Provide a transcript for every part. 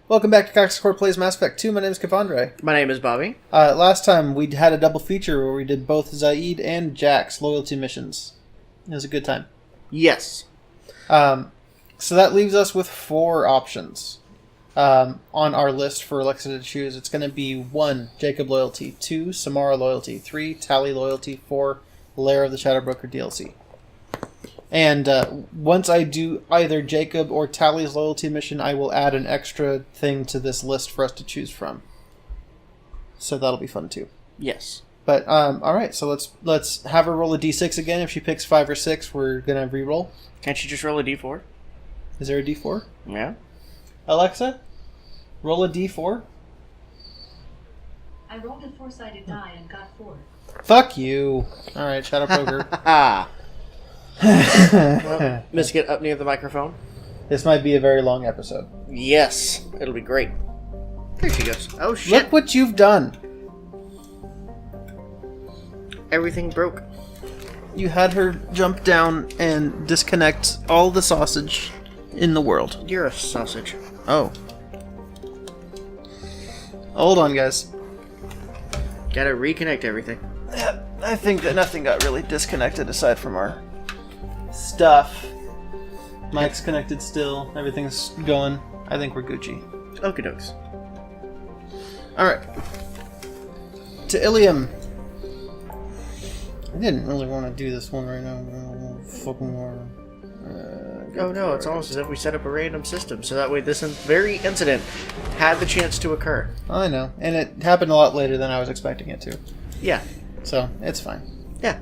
Welcome back to Cactus Plays Mass Effect 2. My name is Kevandre. My name is Bobby. Last time we had a double feature where we did both Zaid and Jack's loyalty missions. It was a good time. Yes. So that leaves us with 4 options on our list for Alexa to choose. It's going to be 1, Jacob loyalty, 2, Samara loyalty, 3, Tali loyalty, 4, Lair of the Shadowbroker DLC. And once I do either Jacob or Tali's loyalty mission, I will add an extra thing to this list for us to choose from. So that'll be fun too. Yes. But all right, so let's have her roll a d6 again. If she picks 5 or 6, we're gonna re-roll. Can't you just roll a d4? Is there a d4? Yeah. Alexa, roll a d4. I rolled a 4-sided die and got 4. Fuck you. All right, Shadowbroker. Ah. Well, Miss, get up near the microphone. This might be a very long episode. Yes, it'll be great. There she goes. Oh shit! Look what you've done. Everything broke. You had her jump down and disconnect all the sausage in the world. You're a sausage. Oh. Hold on, guys. Gotta reconnect everything. Yeah, I think that nothing got really disconnected aside from our stuff. Mic's connected still. Everything's going. I think we're Gucci. Okie dokes. Alright. To Ilium. I didn't really want to do this one right now. Fucking more. Oh no, it's almost as if we set up a random system, so that way this very incident had the chance to occur. I know. And it happened a lot later than I was expecting it to. Yeah. So, it's fine. Yeah.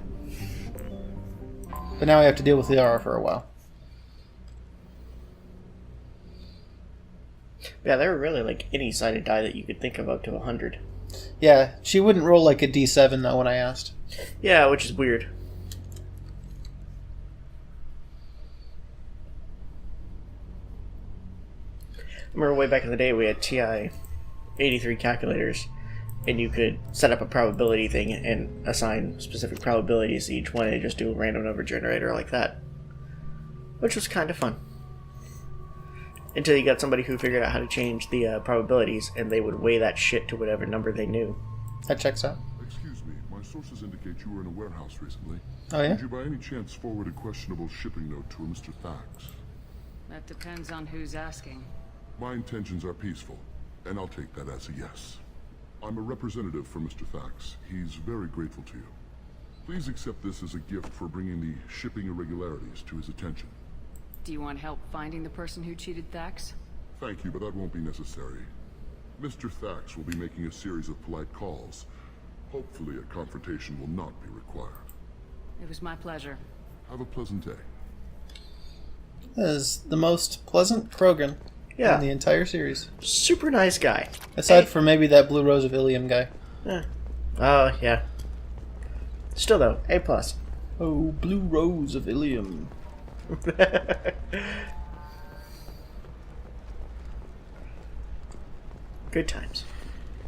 But now we have to deal with Liara for a while. Yeah, they were really like any sided die that you could think of up to 100. Yeah, she wouldn't roll like a d7 though when I asked. Yeah, which is weird. I remember way back in the day we had TI 83 calculators, and you could set up a probability thing and assign specific probabilities to each one and just do a random number generator like that. Which was kind of fun. Until you got somebody who figured out how to change the probabilities, and they would weigh that shit to whatever number they knew. That checks out. Excuse me, my sources indicate you were in a warehouse recently. Oh yeah? Did you by any chance forward a questionable shipping note to a Mr. Thax? That depends on who's asking. My intentions are peaceful, and I'll take that as a yes. I'm a representative for Mr. Thax. He's very grateful to you. Please accept this as a gift for bringing the shipping irregularities to his attention. Do you want help finding the person who cheated Thax? Thank you, but that won't be necessary. Mr. Thax will be making a series of polite calls. Hopefully a confrontation will not be required. It was my pleasure. Have a pleasant day. That is the most pleasant Krogan in the entire series. Super nice guy. Aside from maybe that Blue Rose of Ilium guy. Oh, yeah. Still though, A+. Oh, Blue Rose of Ilium. Good times.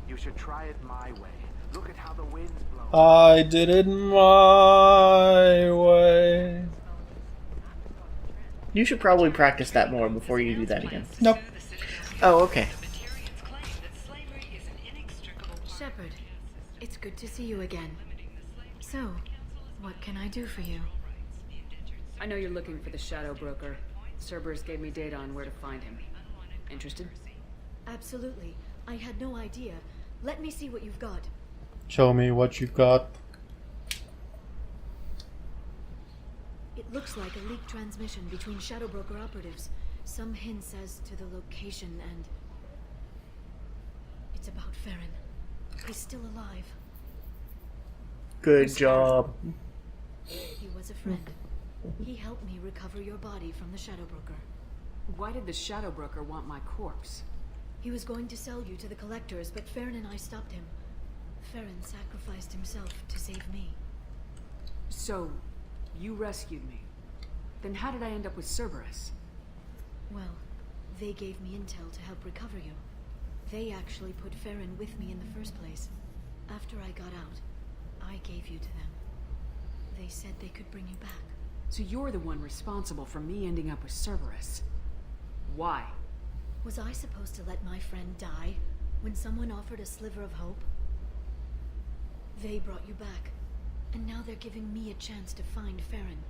You should try it my way. Look at how the winds blow. I did it my way. You should probably practice that more before you do that again. Nope. Oh, okay. Shepard, it's good to see you again. So, what can I do for you? I know you're looking for the Shadowbroker. Cerberus gave me data on where to find him. Interested? Absolutely. I had no idea. Let me see what you've got. Show me what you've got. It looks like a leaked transmission between Shadowbroker operatives. Some hints as to the location and... It's about Farron. He's still alive. Good job. He was a friend. He helped me recover your body from the Shadowbroker. Why did the Shadowbroker want my corpse? He was going to sell you to the Collectors, but Farron and I stopped him. Farron sacrificed himself to save me. So, you rescued me. Then how did I end up with Cerberus? Well, they gave me intel to help recover you. They actually put Farron with me in the first place. After I got out, I gave you to them. They said they could bring you back. So you're the one responsible for me ending up with Cerberus. Why? Was I supposed to let my friend die when someone offered a sliver of hope? They brought you back, and now they're giving me a chance to find Farron.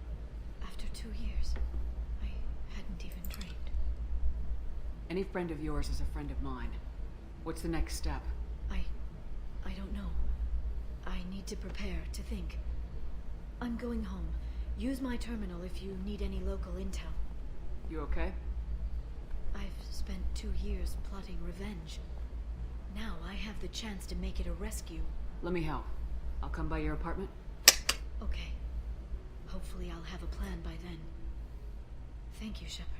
After 2 years, I hadn't even dreamed. Any friend of yours is a friend of mine. What's the next step? I don't know. I need to prepare, to think. I'm going home. Use my terminal if you need any local intel. You okay? I've spent 2 years plotting revenge. Now I have the chance to make it a rescue. Let me help. I'll come by your apartment. Okay. Hopefully I'll have a plan by then. Thank you, Shepard.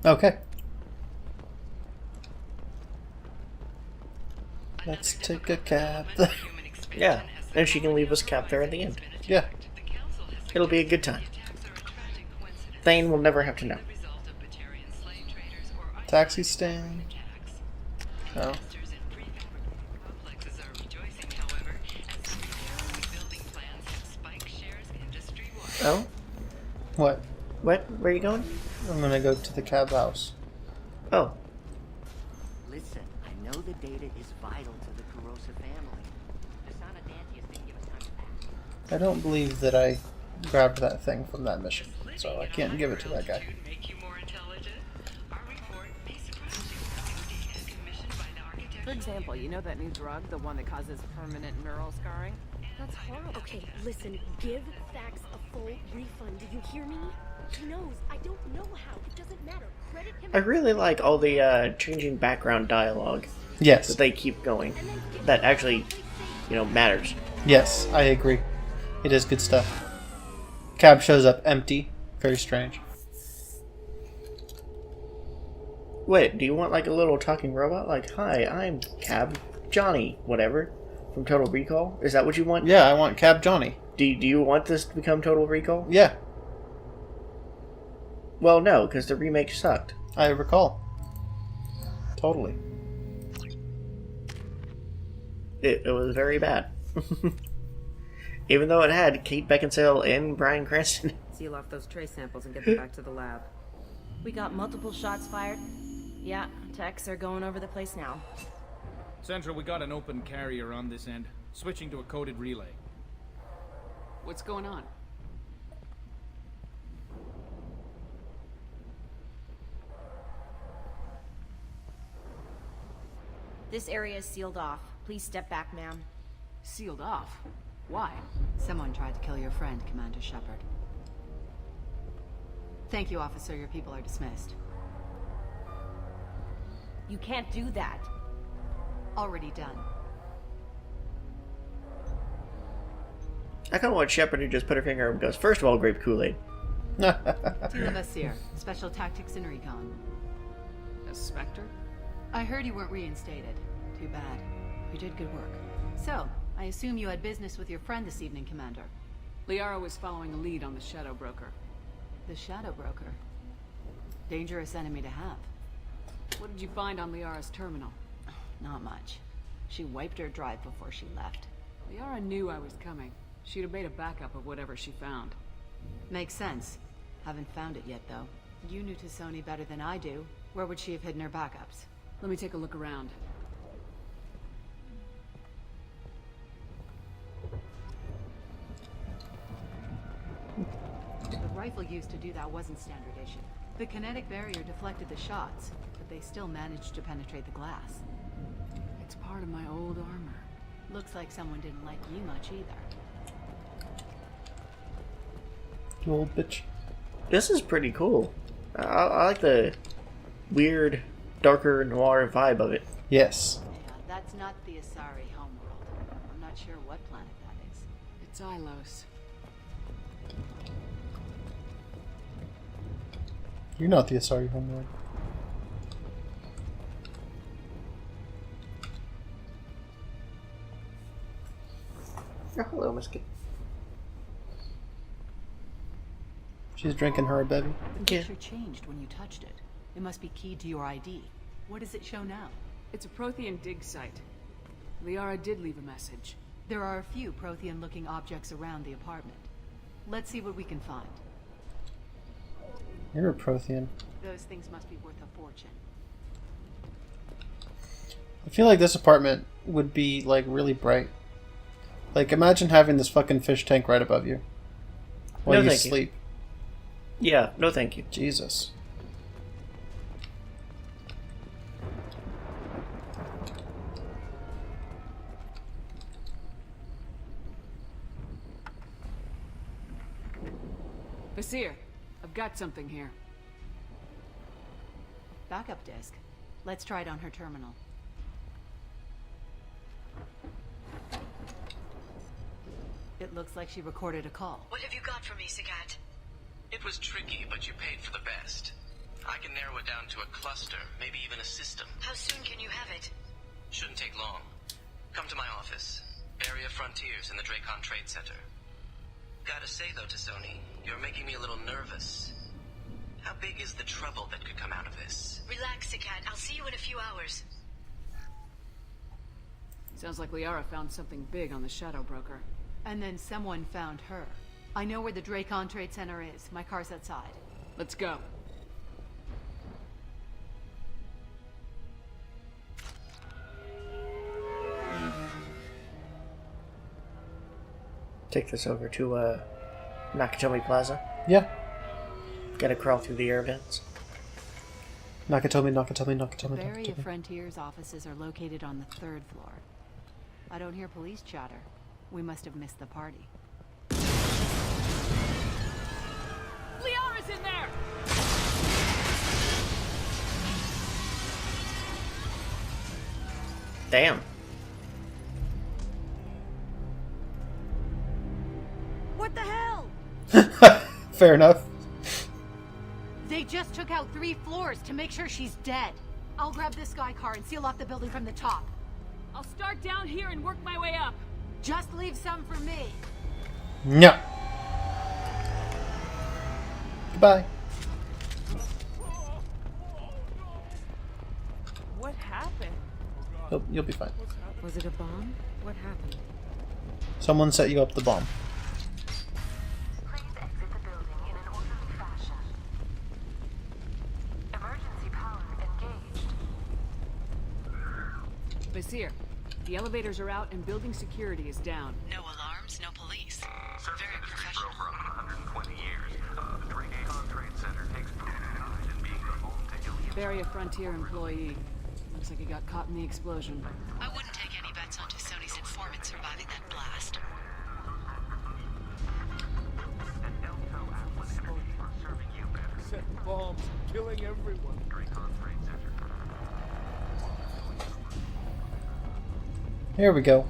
Okay. Let's take a cab. Yeah, and she can leave us capped there at the end. Yeah. It'll be a good time. Thane will never have to know. Taxi stand. Oh. Oh? What? What? Where are you going? I'm gonna go to the cab house. Oh. Listen, I know the data is vital to the corrosive family. The son of Nancy didn't give us time to pack. I don't believe that I grabbed that thing from that mission, so I can't give it to that guy. For example, you know that new drug, the one that causes permanent neural scarring? That's horrible. Okay, listen, give Thax a full refund. Do you hear me? He knows. I don't know how. It doesn't matter. Credit him. I really like all the changing background dialogue Yes. that they keep going. That actually, matters. Yes, I agree. It is good stuff. Cab shows up empty. Very strange. Wait, do you want like a little talking robot? Like, hi, I'm Cab Johnny, whatever, from Total Recall? Is that what you want? Yeah, I want Cab Johnny. Do you want this to become Total Recall? Yeah, Well, no, because the remake sucked. I recall. Totally. It was very bad. Even though it had Kate Beckinsale and Bryan Cranston. Seal off those trace samples and get them back to the lab. We got multiple shots fired. Yeah, techs are going over the place now. Central, we got an open carrier on this end. Switching to a coded relay. What's going on? This area is sealed off. Please step back, ma'am. Sealed off? Why? Someone tried to kill your friend, Commander Shepard. Thank you, officer. Your people are dismissed. You can't do that. Already done. I kind of want Shepard to just put her finger up and goes, first of all, grape Kool-Aid. Tila Vasir, Special Tactics and Recon. A Spectre? I heard you weren't reinstated. Too bad. You did good work. So, I assume you had business with your friend this evening, Commander. Liara was following a lead on the Shadow Broker. The Shadow Broker. Dangerous enemy to have. What did you find on Liara's terminal? Not much. She wiped her drive before she left. Liara knew I was coming. She'd have made a backup of whatever she found. Makes sense. Haven't found it yet, though. You knew T'Soni better than I do. Where would she have hidden her backups? Let me take a look around. The rifle used to do that wasn't standard issue. The kinetic barrier deflected the shots, but they still managed to penetrate the glass. It's part of my old armor. Looks like someone didn't like you much either. You old bitch. This is pretty cool. I like the weird, darker noir vibe of it. Yes. Yeah, that's not the Asari homeworld. I'm not sure what planet that is. It's Ilos. You're not the Asari homeworld. Oh, hello, Musket. She's drinking her baby. The picture changed when you touched it. It must be keyed to your ID. What does it show now? It's a Prothean dig site. Liara did leave a message. There are a few Prothean-looking objects around the apartment. Let's see what we can find. You're a Prothean. Those things must be worth a fortune. I feel like this apartment would be, like, really bright. Like, imagine having this fucking fish tank right above you while you sleep. Yeah, no thank you. Jesus. Basir, I've got something here. Backup disk. Let's try it on her terminal. It looks like she recorded a call. What have you got for me, Sagat? It was tricky, but you paid for the best. I can narrow it down to a cluster, maybe even a system. How soon can you have it? Shouldn't take long. Come to my office. Area Frontiers in the Dracon Trade Center. Gotta say though to Sony, you're making me a little nervous. How big is the trouble that could come out of this? Relax, Sagat. I'll see you in a few hours. Sounds like Liara found something big on the Shadow Broker. And then someone found her. I know where the Dracon Trade Center is. My car's outside. Let's go. Take this over to Nakatomi Plaza. Yeah. Gotta crawl through the air vents. Nakatomi. The Barrier Frontiers offices are located on the 3rd floor. I don't hear police chatter. We must have missed the party. Liara's in there! Damn. What the hell? Fair enough. They just took out 3 floors to make sure she's dead. I'll grab this sky car and seal off the building from the top. I'll start down here and work my way up. Just leave some for me. No. Goodbye. What happened? You'll be fine. Was it a bomb? What happened? Someone set you up the bomb. Please exit the building in an orderly fashion. Emergency power engaged. Basir, the elevators are out and building security is down. No alarms, no police. Serving industry for over 120 years. The Dracon Trade Center takes pride in being the home to alien. Barrier Frontier employee. Looks like he got caught in the explosion. I wouldn't take any bets onto Sony's informant surviving that blast. And Elto Atlas Energy for serving you better. Set bombs, killing everyone. Dracon Trade Center. Here we go.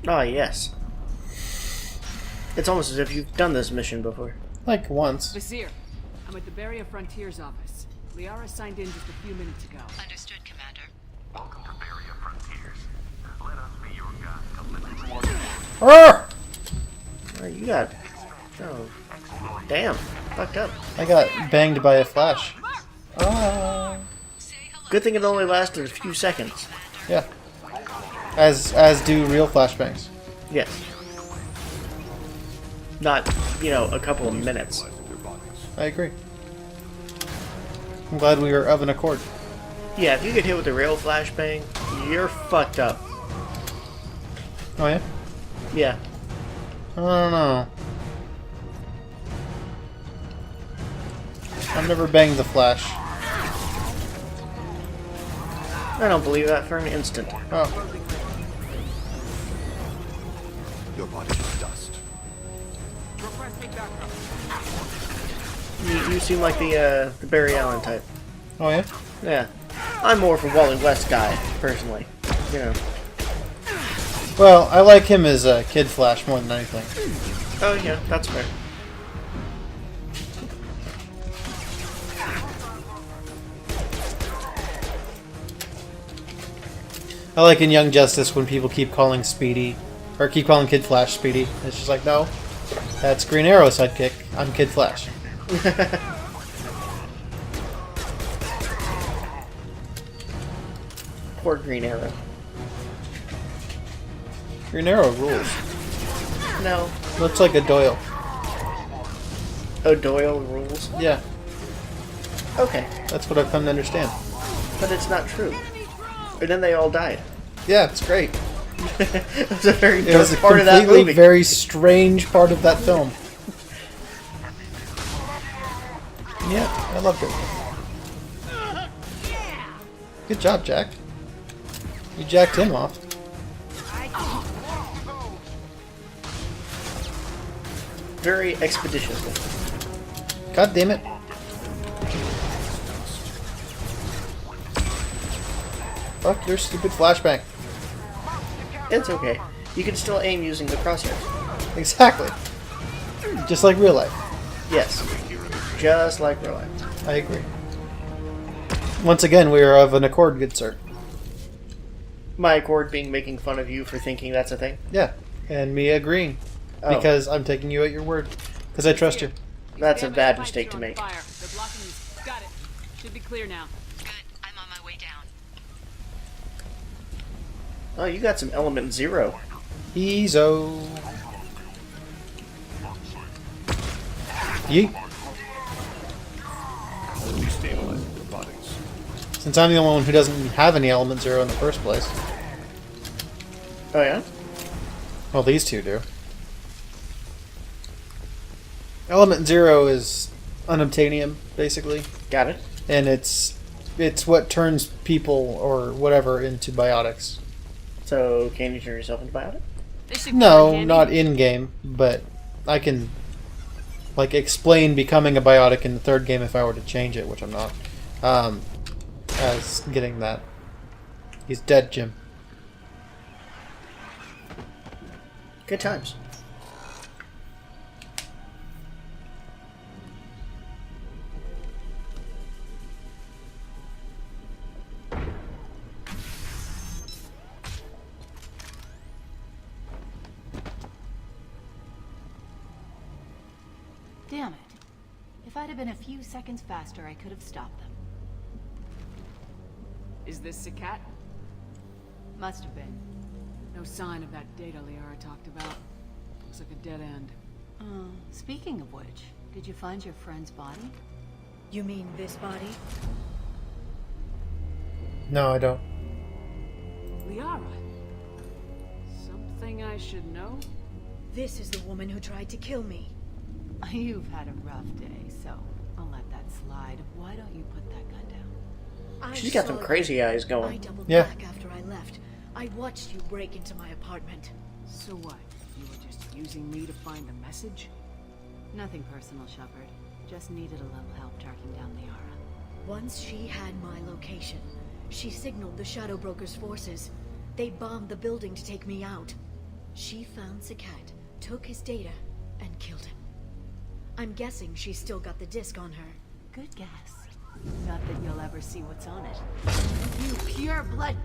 Ah, yes. It's almost as if you've done this mission before. Like once. Basir, I'm at the Barrier Frontiers office. Liara signed in just a few minutes ago. Understood, Commander. Welcome to Barrier Frontiers. Let us be your guide to limits. Arr! Oh, you got... Oh. Damn. Fucked up. I got banged by a flash. Ah. Good thing it only lasted a few seconds. Yeah. As do real flashbangs. Yes. Not, you know, a couple of minutes. I agree. I'm glad we were of an accord. Yeah, if you get hit with a real flashbang, you're fucked up. Oh yeah? Yeah. I don't know. I've never banged the Flash. I don't believe that for an instant. Oh. Your body is dust. You seem like the Barry Allen type. Oh yeah? Yeah. I'm more of a Wally West guy, personally. You know. Well, I like him as a Kid Flash more than anything. Oh yeah, that's fair. I like in Young Justice when people keep calling Speedy, or keep calling Kid Flash Speedy. It's just like, no, that's Green Arrow sidekick. I'm Kid Flash. Poor Green Arrow. Green Arrow rules. No. Looks like a Doyle. Oh, Doyle rules? Yeah. Okay. That's what I've come to understand. But it's not true. And then they all died. Yeah, it's great. It was a very It was a dark part of that completely movie. very strange part of that film. Yeah, I loved it. Good job, Jack. You jacked him off. Very expeditiously. God damn it. Fuck your stupid flashbang. It's okay. You can still aim using the crosshairs. Exactly. Just like real life. Yes. Just like real life. I agree. Once again, we are of an accord, good sir. My accord being making fun of you for thinking that's a thing? Yeah. And me agreeing. Oh. Because I'm taking you at your word. Because I trust you. That's a bad mistake to make. They're blocking these. Got it. Should be clear now. Good. I'm on my way down. Oh, you got some element 0. Eezo. Yeet. Destabilizing the bodies. Since I'm the only one who doesn't have any element 0 in the first place. Oh, yeah? Well, these two do. Element 0 is unobtainium, basically. Got it. And it's what turns people or whatever into biotics. So, can you turn yourself into biotic? No, not in-game, but I can like explain becoming a biotic in the third game if I were to change it, which I'm not. As getting that. He's dead, Jim. Good times. Damn it. If I'd have been a few seconds faster, I could have stopped them. Is this a cat? Must have been. No sign of that data Liara talked about. Looks like a dead end. Speaking of which, did you find your friend's body? You mean this body? No, I don't. Liara? Something I should know? This is the woman who tried to kill me. You've had a rough day, so I'll let that slide. Why don't you put that gun down? She's got some crazy eyes I going. doubled Yeah. back after I left. I watched you break into my apartment. So what? You were just using me to find the message? Nothing personal, Shepard. Just needed a little help tracking down Liara. Once she had my location, she signaled the Shadow Broker's forces. They bombed the building to take me out. She found Sakat, took his data, and killed him. I'm guessing she's still got the disc on her. Good guess. Not that you'll ever see what's on it. You pure blood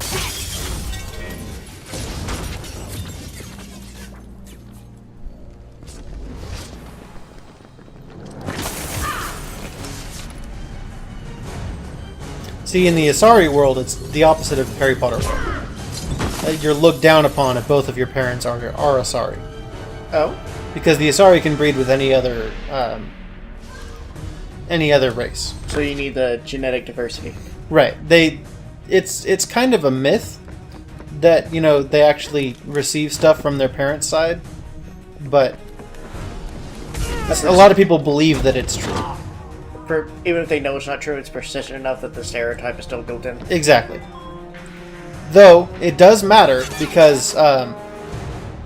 See, in the Asari world, it's the opposite of Harry Potter world. You're looked down upon if both of your parents are Asari. Oh? Because the Asari can breed with any other race. So you need the genetic diversity. Right. It's kind of a myth that, you know, they actually receive stuff from their parents' side, but a lot of people believe that it's true. Even if they know it's not true, it's persistent enough that the stereotype is still built in. Exactly. Though, it does matter because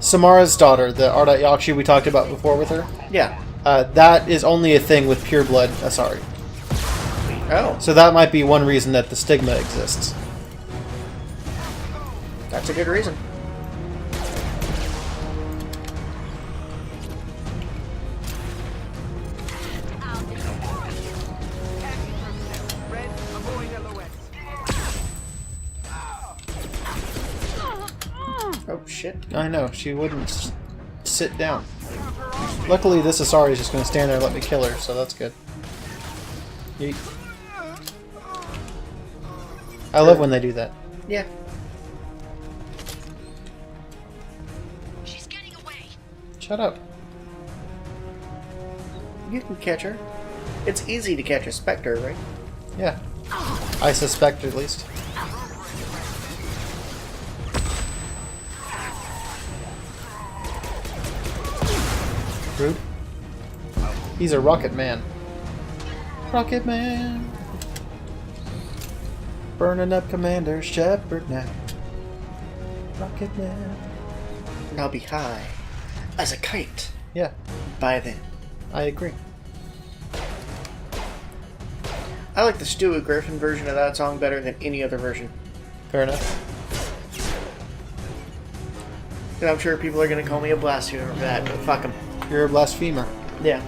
Samara's daughter, the Ardat Yakshi we talked about before with her, Yeah. that is only a thing with pure blood Asari. Oh. So that might be one reason that the stigma exists. That's a good reason. Oh shit. I know, she wouldn't sit down. Luckily, this Asari is just going to stand there and let me kill her, so that's good. Yeet. I love when they do that. Yeah. Shut up. You can catch her. It's easy to catch a Spectre, right? Yeah. I suspect, at least. Rude. He's a rocket man. Rocket man. Burning up Commander Shepard now. Rocket man. And I'll be high as a kite. Yeah. By then. I agree. I like the Stewie Griffin version of that song better than any other version. Fair enough. And I'm sure people are going to call me a blasphemer for that, but fuck them. You're a blasphemer. Yeah.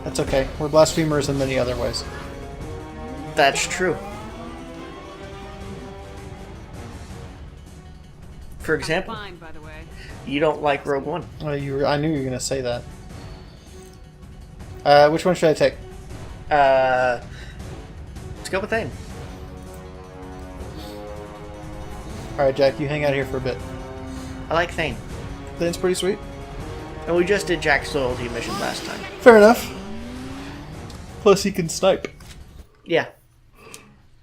That's okay. We're blasphemers in many other ways. That's true. For example, Fine, by the way. you don't like Rogue One. I knew you were going to say that. Which one should I take? Let's go with Thane. Alright, Jack, you hang out here for a bit. I like Thane. Thane's pretty sweet. And we just did Jack's loyalty mission last time. Fair enough. Plus, he can snipe. Yeah.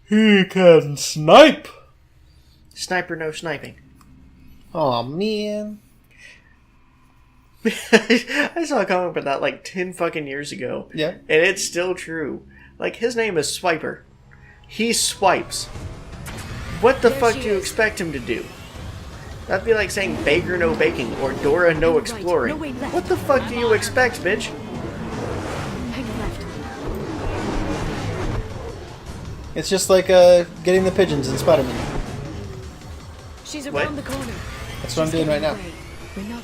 He can snipe! Sniper, no sniping. Aw, man. I saw a comic about that like 10 fucking years ago. Yeah. And it's still true. Like, his name is Swiper. He swipes. What the fuck do you expect him to do? That'd be like saying Baker no baking or Dora no exploring. What the fuck do you expect, bitch? It's just like getting the pigeons in Spider-Man. She's around the corner. That's what I'm doing right now.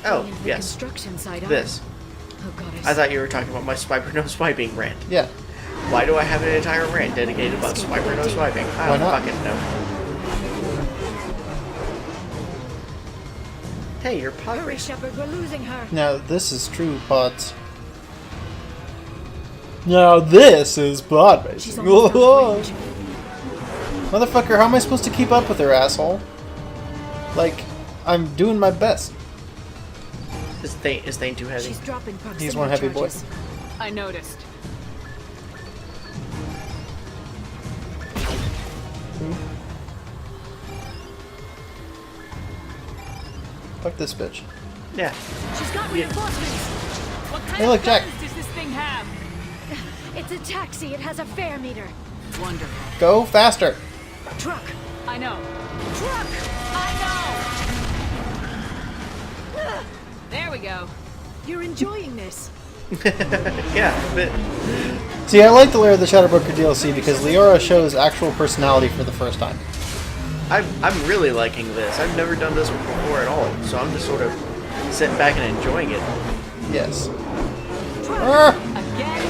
Oh, yes. This. Oh God, I thought you were talking about my Swiper no swiping rant. Yeah. Why do I have an entire rant dedicated about Swiper no swiping? I don't fucking know. Hey, you're pod Hurry, Shepard, we're losing her. Now, this is true pods. Now, this is pod racing. Motherfucker, how am I supposed to keep up with her, asshole? Like, I'm doing my best. Is Thane too heavy? She's dropping proximity He's one heavy boy. charges. I noticed. Fuck this bitch. Yeah. She's got reinforcements. What kind Hey, look, of Jack. guns does this thing have? It's a taxi. It has a fare meter. Wonderful. Go faster. Truck. I know. Truck. I know. There we go. You're enjoying this. Yeah, but See, I like the layer of the Shadowbroker DLC because Liara shows actual personality for the first time. I'm really liking this. I've never done this before at all, so I'm just sort of sitting back and enjoying it. Yes. Again?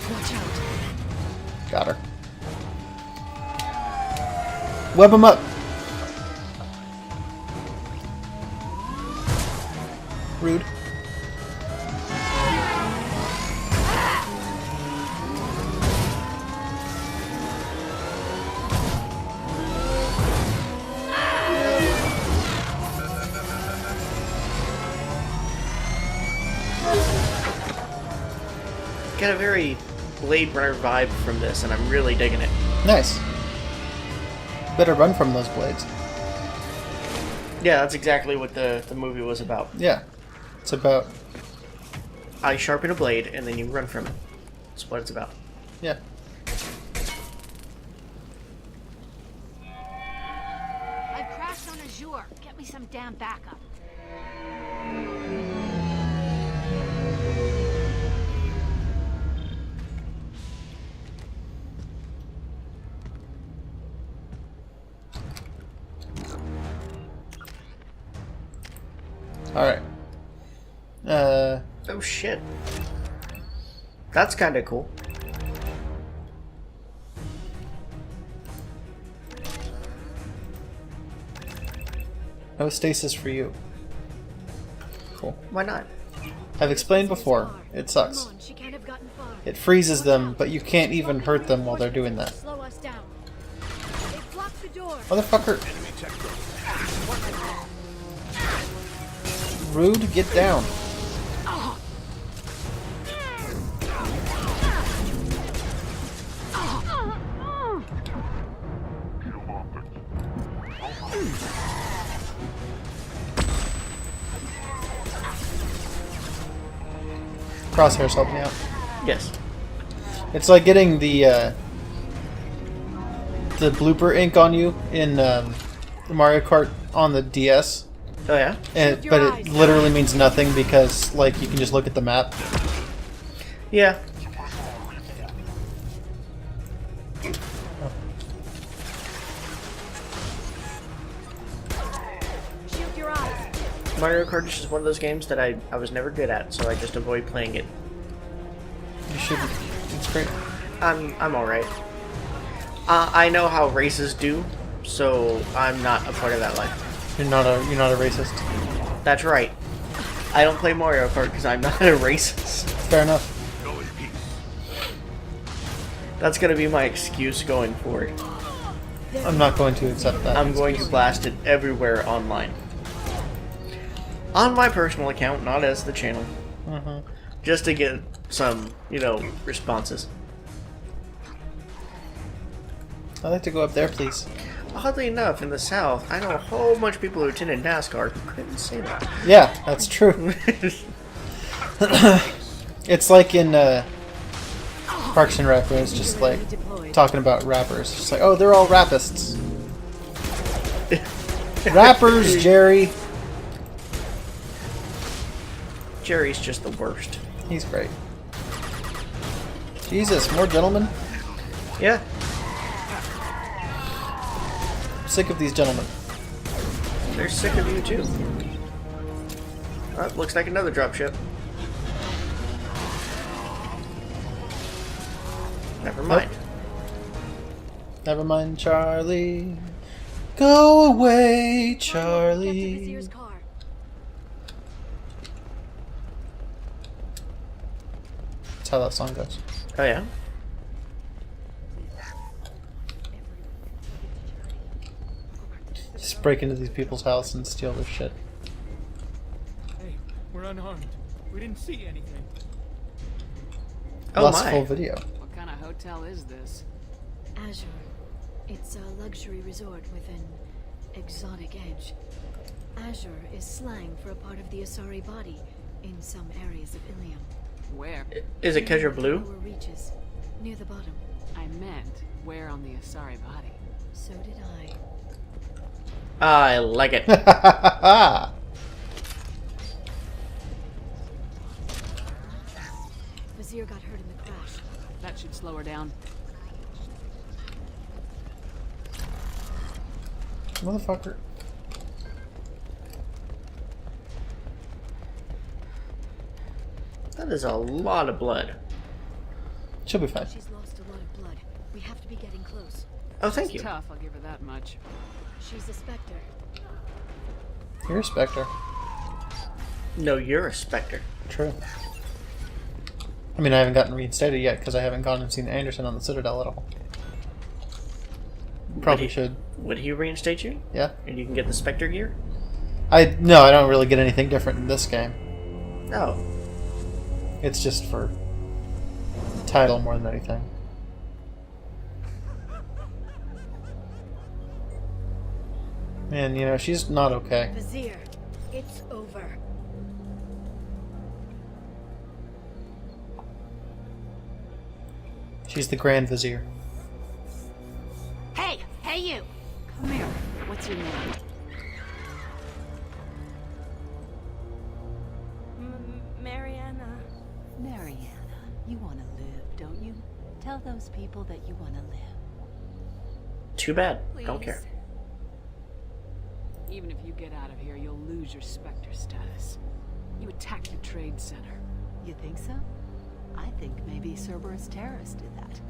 Watch out. Got her. Web him up. Rude. Get a very Blade Runner vibe from this, and I'm really digging it. Nice. Better run from those blades. Yeah, that's exactly what the movie was about. Yeah. It's about... I sharpen a blade, and then you run from it. That's what it's about. Yeah. I've crashed on Azure. Get me some damn backup. Alright. Oh shit. That's kind of cool. No stasis for you. Cool. Why not? I've explained before. It sucks. Come on, she can't have gotten far. It freezes them, but you can't even hurt them while they're doing that. Slow us down. They blocked the door. Motherfucker. Rude, get down. Crosshair's helping me out. Yes. It's like getting the blooper ink on you in Mario Kart on the DS. Oh yeah? But it literally means nothing because like you can just look at the map. Yeah. Shield your eyes. Mario Kart is just one of those games that I was never good at, so I just avoid playing it. You shouldn't. It's great. I'm alright. I know how races do, so I'm not a part of that life. You're not a racist. That's right. I don't play Mario Kart because I'm not a racist. Fair enough. That's gonna be my excuse going forward. I'm not going to accept that. I'm going to blast it everywhere online. On my personal account, not as the channel. Just to get some, responses. I'd like to go up there, please. Oddly enough, in the South, I know a whole bunch of people who attended NASCAR who couldn't say that. Yeah, that's true. It's like in Parks and Rec, where it's just like talking about rappers. It's just like, oh, they're all rapists. Rappers, Jerry. Jerry's just the worst. He's great. Jesus, more gentlemen? Yeah. I'm sick of these gentlemen. They're sick of you too. Oh, looks like another dropship. Never mind. Never mind, Charlie. Go away, Charlie. Vizier's car. That's how that song goes. Oh yeah? Just break into these people's house and steal their shit. Hey, we're unarmed. We didn't see anything. Oh Lustful video. What kind of hotel is this? Azure. It's a luxury resort with an exotic edge. Azure is slang for a part of the Asari body in some areas of Ilium. Where? Is it because you're blue? Lower reaches, near the bottom. I meant, where on the Asari body? So did I. I like it. Vizier got hurt in the crash. That should slow her down. Motherfucker. That is a lot of blood. She'll be fine. She's lost a lot of blood. We have to be getting close. Oh, thank you. Tough, I'll give her that much. She's a Spectre. You're a Spectre. No, you're a Spectre. True. I mean, I haven't gotten reinstated yet because I haven't gone and seen Anderson on the Citadel at all. Probably should. Would he reinstate you? Yeah. And you can get the Spectre gear? No, I don't really get anything different in this game. No. It's just for title more than anything. Man, she's not okay. Vizier, it's over. She's the Grand Vizier. Hey you! Come here. What's your name? Mariana. Mariana, you want to live, don't you? Tell those people that you want to live. Too bad. Please. Don't care. Even if you get out of here, you'll lose your Spectre status. You attacked the trade center. You think so? I think maybe Cerberus terrorists did that.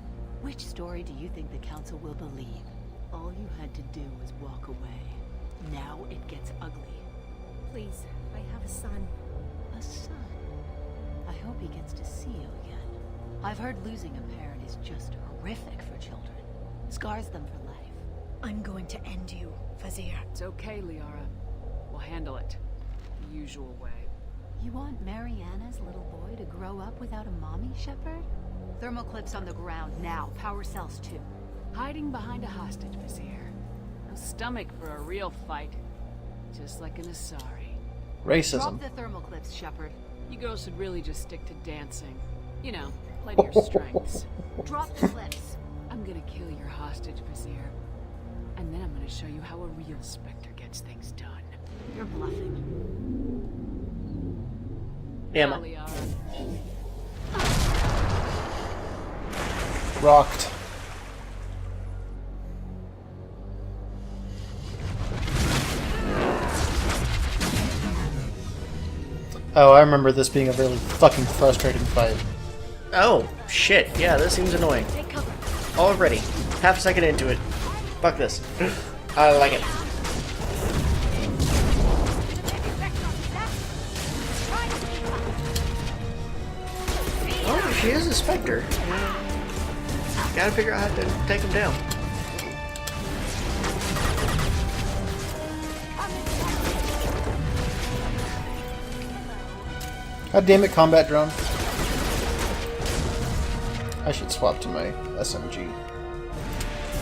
Which story do you think the Council will believe? All you had to do was walk away. Now it gets ugly. Please, I have a son. A son? I hope he gets to see you again. I've heard losing a parent is just horrific for children. Scars them for life. I'm going to end you, Vizier. It's okay, Liara. We'll handle it. The usual way. You want Mariana's little boy to grow up without a mommy, Shepard? Thermal clips on the ground now. Power cells too. Hiding behind a hostage, Vizier. No stomach for a real fight. Just like an Asari. Racism. Drop the thermal clips, Shepard. You girls should really just stick to dancing. You know, play to your strengths. Drop the clips. I'm gonna kill your hostage, Vizier. And then I'm gonna show you how a real Spectre gets things done. You're bluffing. Yeah, man. Tali'Zorah. Rocked. Oh, I remember this being a really fucking frustrating fight. Oh, shit. Yeah, this seems annoying. Take cover. Already. Half a second into it. Fuck this. I like it. Oh, she is a Spectre. Gotta figure out how to take him down. God damn it, combat drone. I should swap to my SMG.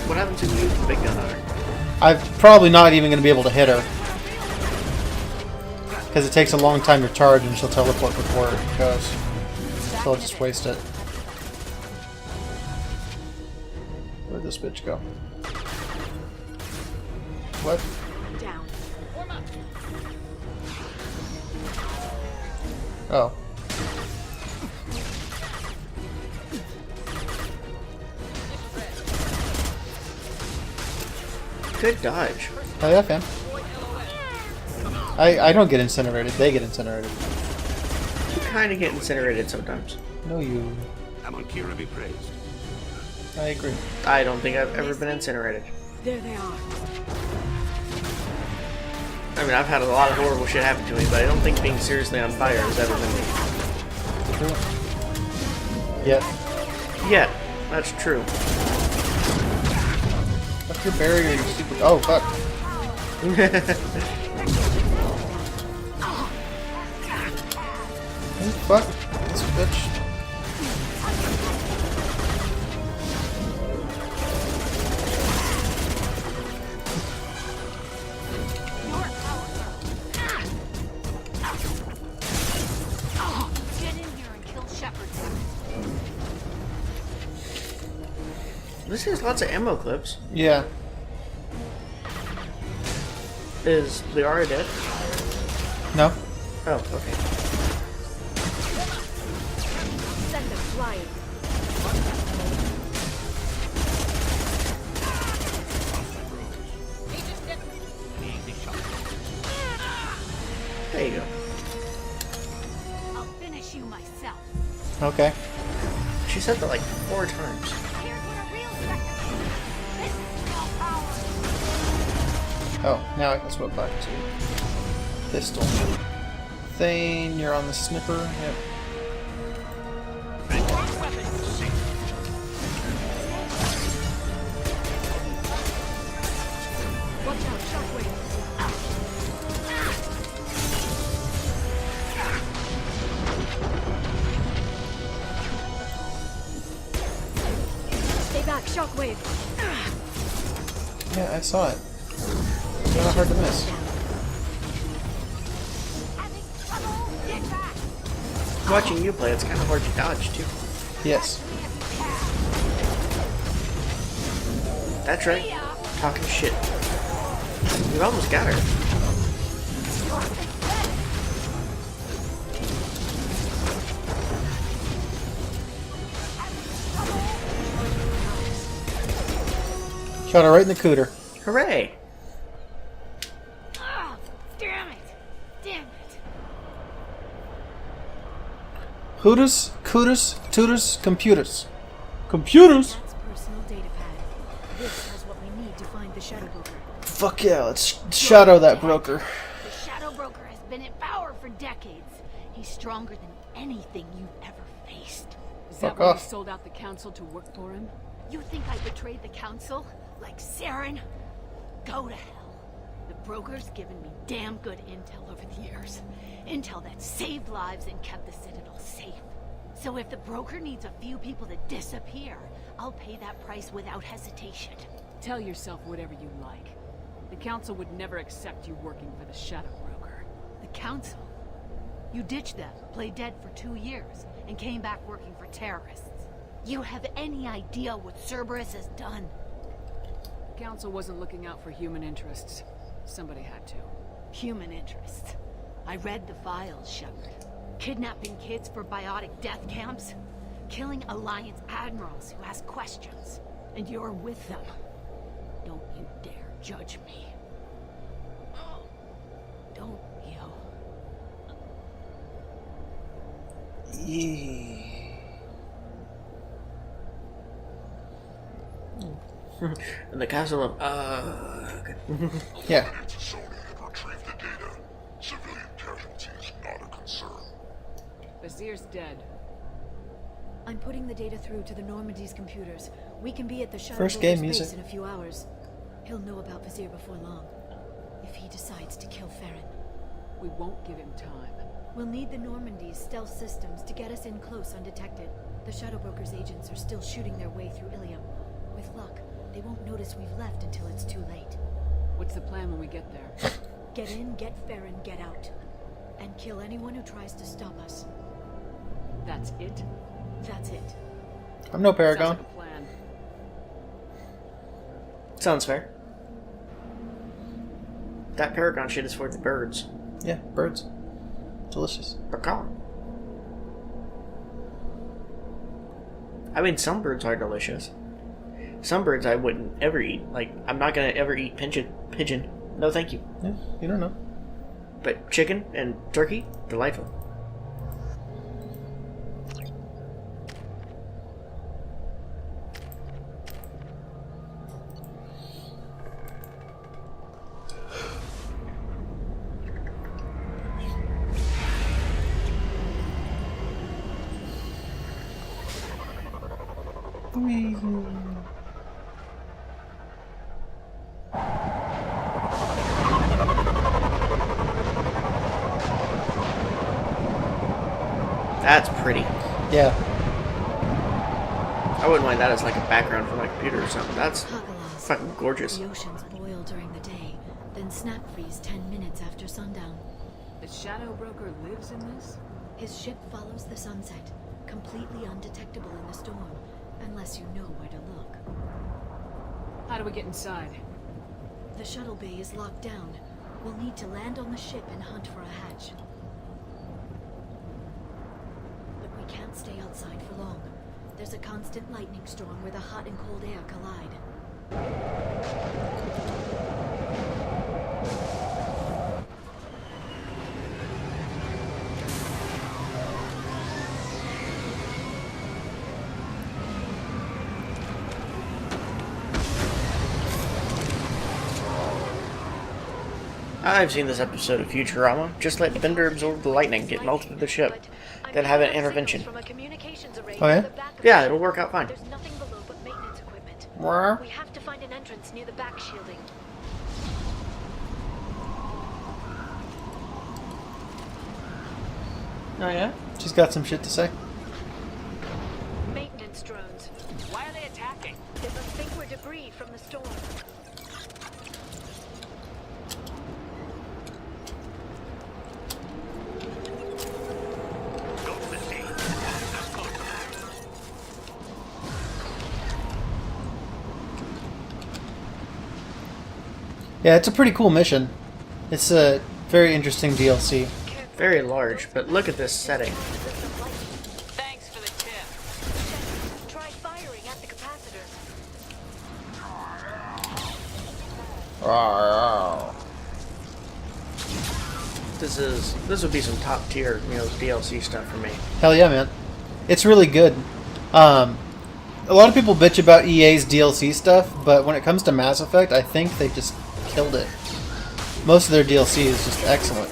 What happens if you use the big gun on her? I'm probably not even going to be able to hit her. Because it takes a long time to charge and she'll teleport before it goes. So I'll just waste it. Where'd this bitch go? What? Down. Oh. Good dodge. Oh yeah, fam. I don't get incinerated, they get incinerated. You kind of get incinerated sometimes. No, you. Amankira be praised. I agree. I don't think I've ever been incinerated. There they are. I mean, I've had a lot of horrible shit happen to me, but I don't think being seriously on fire has ever been... True. Yet. Yeah, that's true. What's your barrier, you stupid... Oh, fuck. Oh, fuck. This bitch. Get in here and kill Shepard. This has lots of ammo clips. Yeah. Is Liara dead? No. Oh, okay. Send them flying. There you go. I'll finish you myself. Okay. She said that like 4 times. Here's what a real Spectre is. This is real power. Oh, now I can swap back to pistol. Thane, you're on the snipper. Yep. Watch out, shockwave. Stay back, shockwave. Yeah, I saw it. It's not hard to miss. Watching you play, it's kind of hard to dodge, too. Yes. That's right. Talking shit. You almost got her. Shot her right in the cooter. Hooray! Oh, damn it. Damn it. Hooters, cooters, tutors, computers. Computers? That's personal data pad. This has what we need to find the Shadow Broker. Fuck yeah, let's shadow that broker. The Shadow Broker has been in power for decades. He's stronger than anything you've ever faced. Is Fuck that why off. you sold out the council to work for him? You think I betrayed the council? Like Saren? Go to hell. The broker's given me damn good intel over the years. Intel that saved lives and kept the Citadel safe. So if the broker needs a few people to disappear, I'll pay that price without hesitation. Tell yourself whatever you like. The council would never accept you working for the Shadow Broker. The council? You ditched them, played dead for 2 years, and came back working for terrorists. You have any idea what Cerberus has done? Council wasn't looking out for human interests. Somebody had to. Human interests. I read the files, Shepard. Kidnapping kids for biotic death camps. Killing Alliance admirals who ask questions. And you're with them. Don't you dare judge me. Don't you? In the castle of Yeah. Retrieve the data. Civilian casualties not a concern. Vazir's dead. I'm putting the data through to the Normandy's computers. We can be at the Shadow First game Broker's music. base in a few hours. He'll know about Vazir before long. If he decides to kill Farron. We won't give him time. We'll need the Normandy's stealth systems to get us in close undetected. The Shadow Broker's agents are still shooting their way through Ilium. With luck, they won't notice we've left until it's too late. What's the plan when we get there? Get in, get Farron, get out. And kill anyone who tries to stop us. That's it? That's it. I'm no Paragon. Sounds like a plan. Sounds fair. That Paragon shit is for the birds. Yeah, birds. Delicious. Pecan. I mean, some birds are delicious. Some birds I wouldn't ever eat. Like, I'm not gonna ever eat pigeon. No, thank you. Yeah, you don't know. But chicken and turkey, delightful. That's pretty. Yeah. I wouldn't mind that as like a background for my computer or something. That's fucking gorgeous. The oceans boil during the day, then snap freeze 10 minutes after sundown. The Shadow Broker lives in this? His ship follows the sunset, completely undetectable in the storm, unless you know where to look. How do we get inside? The shuttle bay is locked down. We'll need to land on the ship and hunt for a hatch. But we can't stay outside for long. There's a constant lightning storm where the hot and cold air collide. I've seen this episode of Futurama. Just let Bender absorb the lightning, get melted to the ship, then have an intervention. Oh yeah? Yeah, it'll work out fine. There's nothing below but maintenance equipment. Where? We have to find an entrance near the back shielding. Oh yeah? She's got some shit to say. Maintenance drones. Why are they attacking? They must think we're debris from the storm. Yeah, it's a pretty cool mission. It's a very interesting DLC. Very large, but look at this setting. Thanks for the tip. Try firing at the capacitor. This would be some top tier, DLC stuff for me. Hell yeah, man. It's really good. A lot of people bitch about EA's DLC stuff, but when it comes to Mass Effect, I think they just killed it. Most of their DLC is just excellent.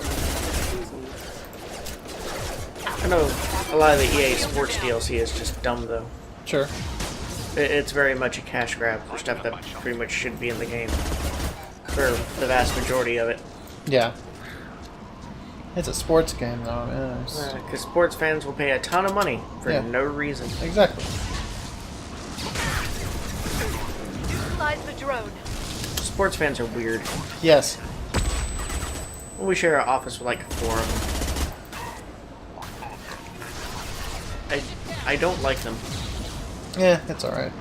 I know a lot of the EA Sports DLC is just dumb, though. Sure. It's very much a cash grab for stuff that pretty much should be in the game. For the vast majority of it. Yeah. It's a sports game, though. Man. Because sports fans will pay a ton of money for no reason. Exactly. Lies the drone. Sports fans are weird. Yes. We share our office with like 4 of them. I don't like them. Yeah, it's alright.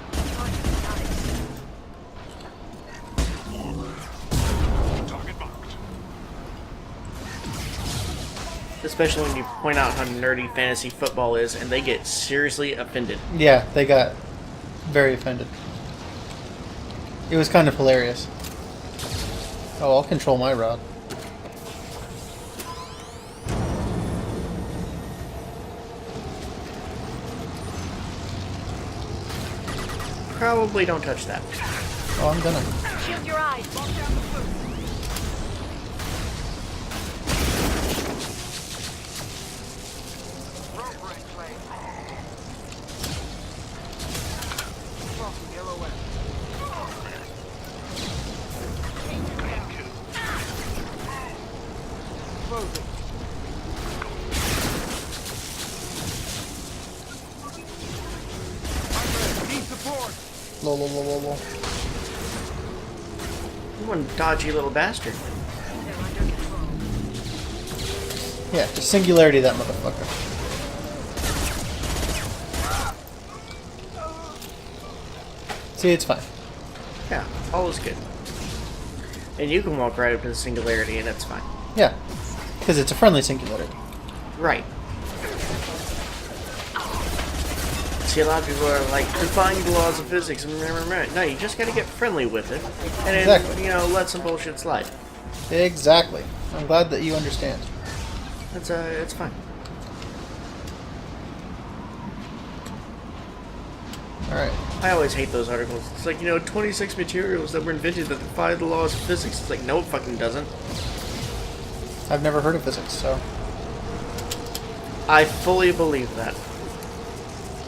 Especially when you point out how nerdy fantasy football is, and they get seriously offended. Yeah, they got very offended. It was kind of hilarious. Oh, I'll control my rod. Probably don't touch that. Oh, I'm gonna. Shield your eyes. Walk down the roof. Lol, lol, lol, lol, lol. You one dodgy little bastard. Yeah, just singularity that motherfucker. See, it's fine. Yeah, all is good. And you can walk right up to the singularity, and it's fine. Yeah, because it's a friendly singularity. Right. See, a lot of people are like, defying the laws of physics. No, you just gotta get friendly with it. And then, Exactly. you know, let some bullshit slide. Exactly. I'm glad that you understand. It's fine. Alright. I always hate those articles. It's like, 26 materials that were invented that defy the laws of physics. It's like, no, it fucking doesn't. I've never heard of physics, so... I fully believe that.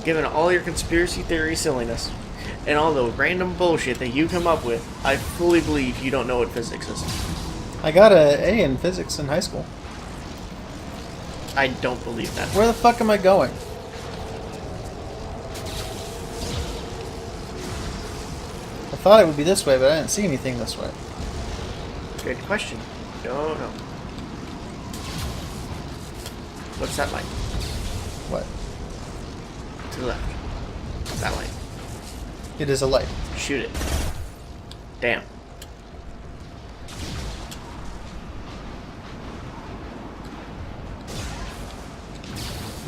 Given all your conspiracy theory silliness, and all the random bullshit that you come up with, I fully believe you don't know what physics is. I got an A in physics in high school. I don't believe that. Where the fuck am I going? I thought it would be this way, but I didn't see anything this way. Good question. Don't know. What's that light? What? To the left. That light. It is a light. Shoot it. Damn.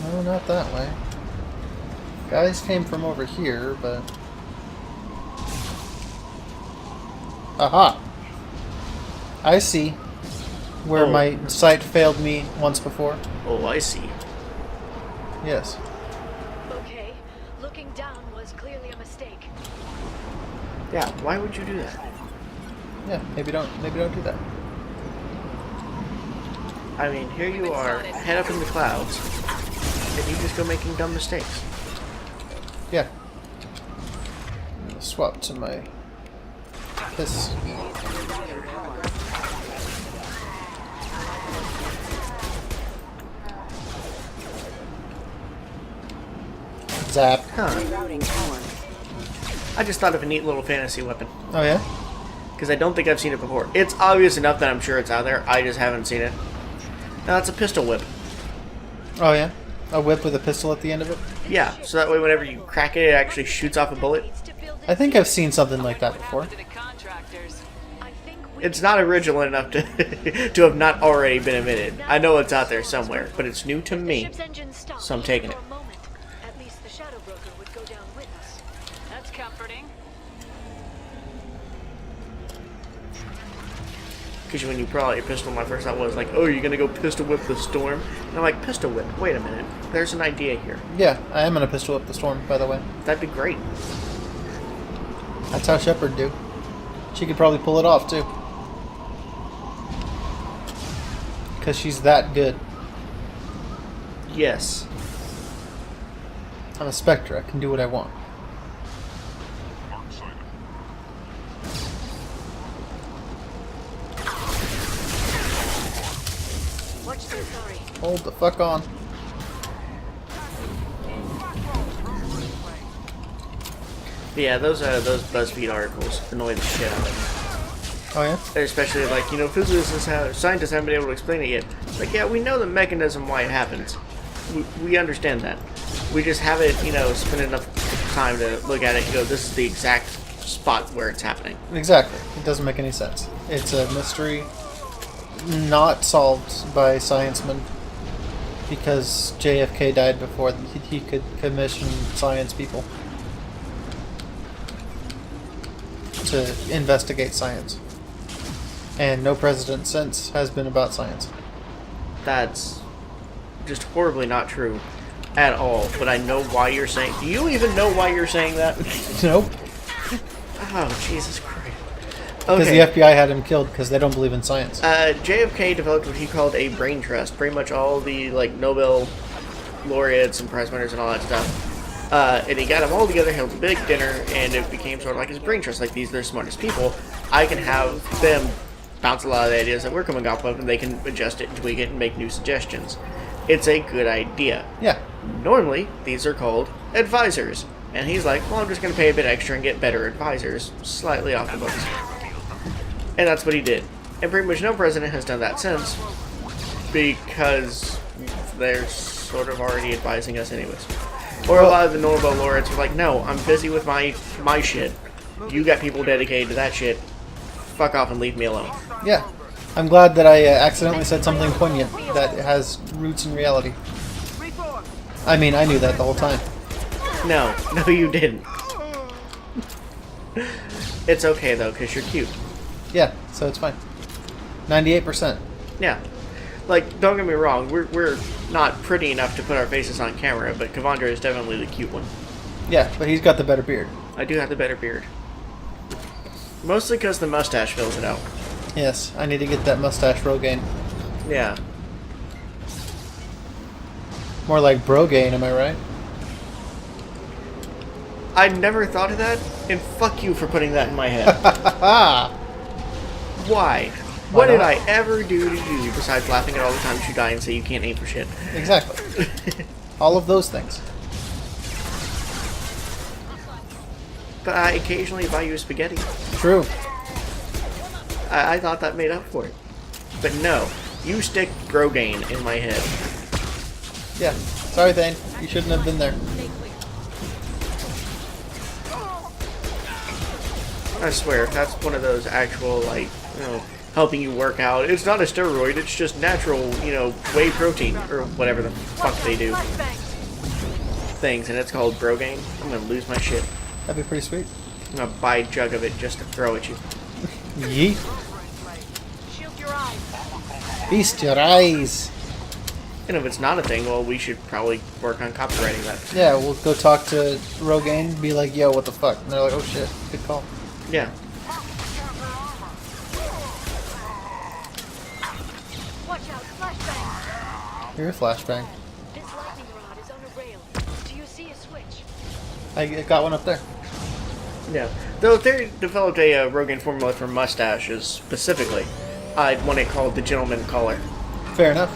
No, not that way. Guys came from over here, but... Aha! I see where my sight failed me once before. Oh, I see. Yes. Okay, looking down was clearly a mistake. Yeah, why would you do that? Yeah, maybe don't do that. I mean, here you are, head up in the clouds, and you just go making dumb mistakes. Yeah. I'm gonna swap to my piss. Zap. Huh. I just thought of a neat little fantasy weapon. Oh yeah? Because I don't think I've seen it before. It's obvious enough that I'm sure it's out there. I just haven't seen it. Now it's a pistol whip. Oh yeah? A whip with a pistol at the end of it? Yeah, so that way whenever you crack it, it actually shoots off a bullet. I think I've seen something like that before. It's not original enough to to have not already been admitted. I know it's out there somewhere, but it's new to me, so I'm taking it. At least the Shadow Broker would go down with us. That's comforting. Because when you pull out your pistol, my first thought was like, oh, you're going to go pistol whip the storm? And I'm like, pistol whip? Wait a minute. There's an idea here. Yeah, I am gonna pistol whip the storm, by the way. That'd be great. That's how Shepard do. She could probably pull it off, too. Because she's that good. Yes. I'm a Spectre. I can do what I want. Watch this, sorry. Hold the fuck on. But yeah, those BuzzFeed articles annoy the shit out of me. Oh yeah? Especially like, physicists, scientists haven't been able to explain it yet. It's like, yeah, we know the mechanism why it happens. We understand that. We just haven't, spent enough time to look at it and go, this is the exact spot where it's happening. Exactly. It doesn't make any sense. It's a mystery not solved by sciencemen because JFK died before he could commission science people to investigate science. And no president since has been about science. That's just horribly not true at all. But I know why you're saying... Do you even know why you're saying that? Nope. Oh, Jesus Christ. Because the FBI had him killed because they don't believe in science. JFK developed what he called a brain trust. Pretty much all the Nobel laureates and prize winners and all that stuff. And he got them all together, held a big dinner, and it became sort of like his brain trust. Like, these are the smartest people. I can have them bounce a lot of the ideas that we're coming off of, and they can adjust it and tweak it and make new suggestions. It's a good idea. Yeah. Normally, these are called advisors. And he's like, well, I'm just going to pay a bit extra and get better advisors, slightly off the books. And that's what he did. And pretty much no president has done that since, because they're sort of already advising us anyways. Or a lot of the Nobel laureates were like, no, I'm busy with my shit. You got people dedicated to that shit. Fuck off and leave me alone. Yeah. I'm glad that I accidentally said something poignant that has roots in reality. I mean, I knew that the whole time. No, you didn't. It's okay, though, because you're cute. Yeah, so it's fine. 98%. Yeah. Like, don't get me wrong, we're not pretty enough to put our faces on camera, but Kevandre is definitely the cute one. Yeah, but he's got the better beard. I do have the better beard. Mostly because the mustache fills it out. Yes, I need to get that mustache Rogaine. Yeah. More like Brogaine, am I right? I never thought of that, and fuck you for putting that in my head. Why? What did I ever do to you besides laughing at all the times you die and say you can't aim for shit? Exactly. All of those things. But I occasionally buy you spaghetti. True. I thought that made up for it. But no, you stick Brogaine in my head. Yeah. Sorry, Thane. You shouldn't have been there. I swear, if that's one of those actual, helping you work out, it's not a steroid, it's just natural, whey protein, or whatever the fuck they do. Things, and it's called Brogaine. I'm gonna lose my shit. That'd be pretty sweet. I'm gonna buy a jug of it just to throw at you. Yeet. Feast your eyes. And if it's not a thing, well, we should probably work on copywriting that. Yeah, we'll go talk to Rogaine, be like, yo, what the fuck? And they're like, oh shit, good call. Yeah. Watch out, flashbang. You're a flashbang. This lightning rod is on a rail. Do you see a switch? I got one up there. Yeah. Though if they developed a Rogaine formula for mustaches specifically, I'd want it called the Gentleman Collar. Fair enough.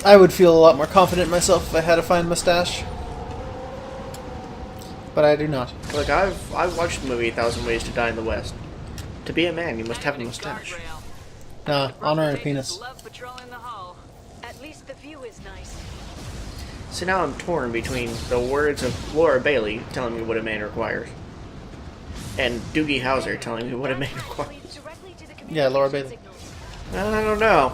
I would feel a lot more confident in myself if I had a fine mustache. But I do not. Look, I've watched the movie 1,000 Ways to Die in the West. To be a man, you must have a mustache. Nah, honor and a penis. At least the view is nice. So now I'm torn between the words of Laura Bailey telling me what a man requires, and Doogie Howser telling me what a man requires. Yeah, Laura Bailey. I don't know.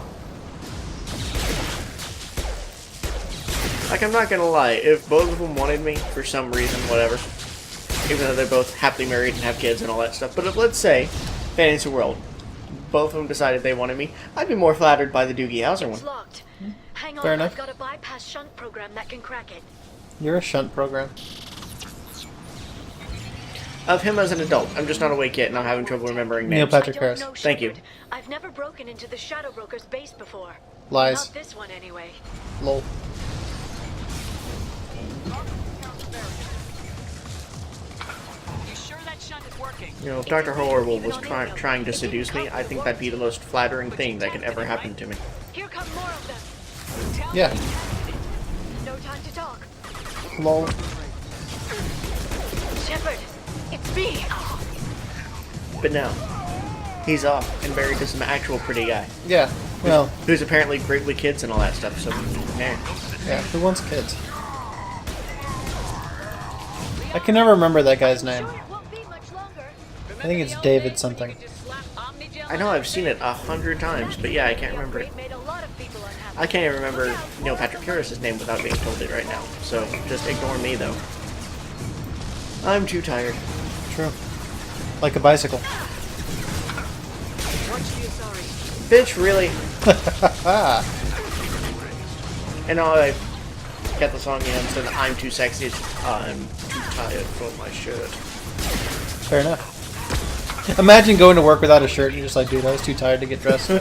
Like, I'm not gonna lie, if both of them wanted me, for some reason, whatever, even though they're both happily married and have kids and all that stuff, but if, let's say, fantasy world, both of them decided they wanted me, I'd be more flattered by the Doogie Howser one. It's locked. Hang on, Fair enough. I've got a bypass shunt program that can crack it. You're a shunt program. Of him as an adult. I'm just not awake yet, and I'm having trouble remembering Neil names. Patrick Harris. Thank you. I've never broken into the Shadow Broker's base before. Lies. Not this one, anyway. Lol. You know, if Dr. Horrible was trying to seduce me, I think that'd be the most flattering thing that could ever happen to me. Here come more of them. Yeah. No time to talk. Lol. Shepard, it's me. But no. He's off and married to some actual pretty guy. Yeah. Well, who's apparently great with kids and all that stuff. So, yeah. Yeah. Who wants kids? I can never remember that guy's name. I think it's David something. I know I've seen it 100 times, but yeah, I can't remember it. I can't even remember Neil Patrick Harris's name without being told it right now. So just ignore me, though. I'm too tired. True. Like a bicycle. Bitch, really? And I get the song, instead of I'm too sexy, it's I'm too tired for my shirt. Fair enough. Imagine going to work without a shirt and you're just like, dude, I was too tired to get dressed.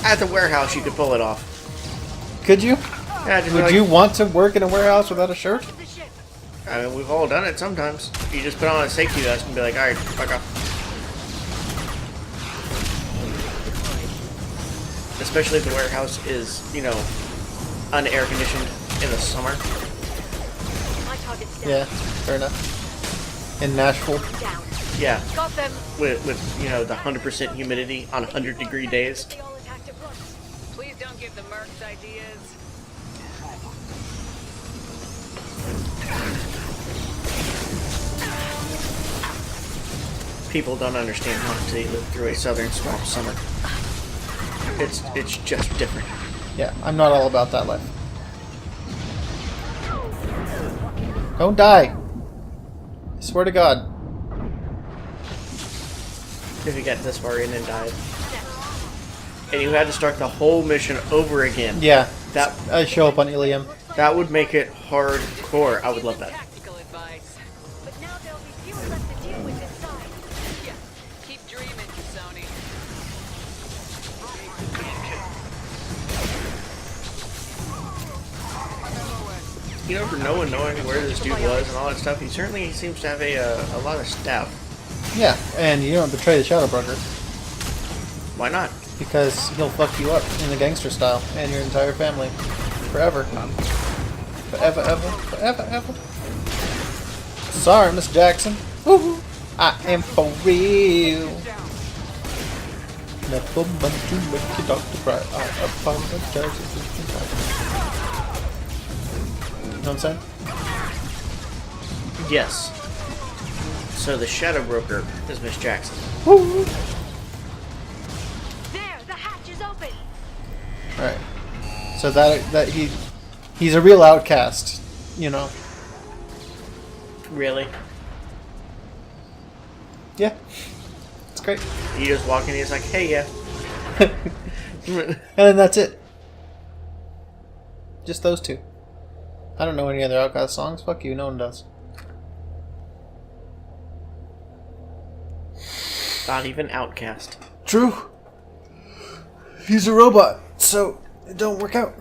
At the warehouse, you could pull it off. Could you? Yeah, just Would you want to work in a warehouse without a shirt? I mean, we've all done it sometimes. You just put on a safety vest and be like, alright, fuck off. Especially if the warehouse is, unair conditioned in the summer. Yeah, fair enough. In Nashville. Yeah. With the 100% humidity on 100-degree days. Please don't give the mercs ideas. People don't understand how to live through a southern swamp summer. It's just different. Yeah, I'm not all about that life. Don't die. I swear to God. If you got this far in and died. And you had to start the whole mission over again. Yeah. I show up on Ilium. That would make it hardcore. I would love that. Keep dreaming, Sony. For no one knowing where this dude was and all that stuff, he certainly seems to have a lot of staff. Yeah, and you don't betray the Shadow Broker. Why not? Because he'll fuck you up in the gangster style and your entire family. Forever. Forever, ever, forever, ever. Sorry, Miss Jackson. Woo-hoo. I am for real. Never meant to make your doctor cry. I apologize. You know what I'm saying? Yes. So the Shadow Broker is Miss Jackson. Woo! There, the hatch is open. Alright. So that he's a real outcast, Really? Yeah. It's great. You just walk in, he's like, hey, yeah. And then that's it. Just those two. I don't know any other Outcast songs. Fuck you, no one does. Not even Outcast. True. He's a robot, so it don't work out.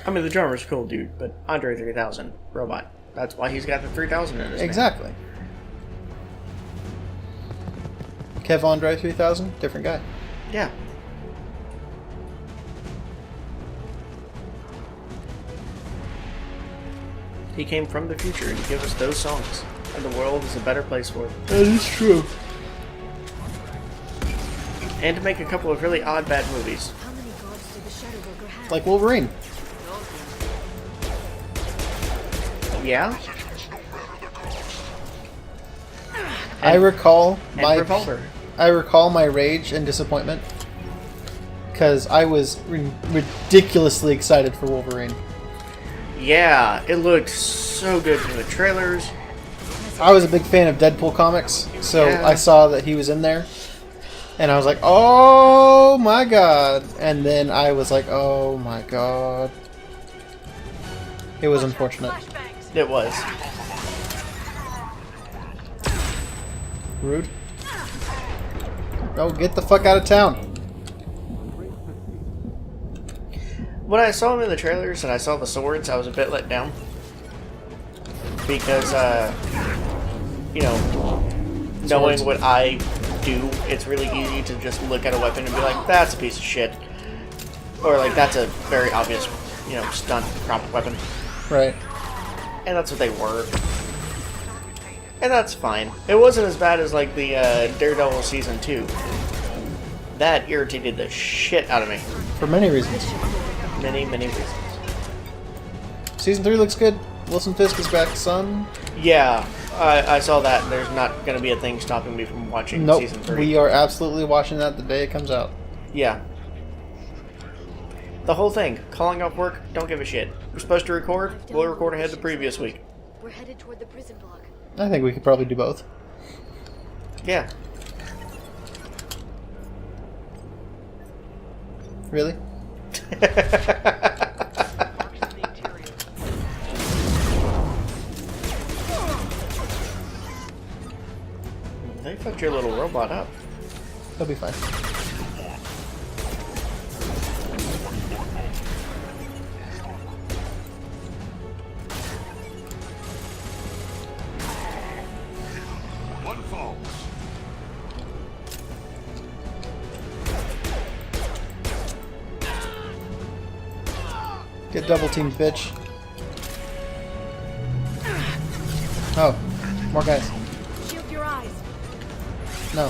I mean, the drummer's cool, dude, but Andre 3000, robot. That's why he's got the 3000 in his name. Exactly. Kevandre 3000, different guy. Yeah. He came from the future to give us those songs, and the world is a better place for it. That is true. And to make a couple of really odd bad movies. How many gods did the Shadow Broker have? Like Wolverine. Yeah? I recall my Revolver. I recall my rage and disappointment because I was ridiculously excited for Wolverine. Yeah, it looked so good from the trailers. I was a big fan of Deadpool comics, so Yeah. I saw that he was in there, and I was like, "Oh my god!" And then I was like, "Oh my god!" It was unfortunate. It was. Rude. Oh, get the fuck out of town! When I saw him in the trailers and I saw the swords, I was a bit let down. Because, knowing what I do, it's really easy to just look at a weapon and be like, that's a piece of shit. Or, like, that's a very obvious, stunt prop weapon. Right. And that's what they were. And that's fine. It wasn't as bad as like the Daredevil Season 2. That irritated the shit out of me. For many reasons. Many reasons. Season 3 looks good. Wilson Fisk is back, son. Yeah, I saw that, and there's not going to be a thing stopping me from watching Season 3. We are absolutely watching that the day it comes out. Yeah. The whole thing. Calling off work, don't give a shit. We're supposed to record, we'll record ahead the previous week. We're headed toward the prison block. I think we could probably do both. Yeah. Really? They fucked your little robot up. They'll be fine. One falls. Get double teamed, bitch. Oh, more guys. Shield your eyes. No.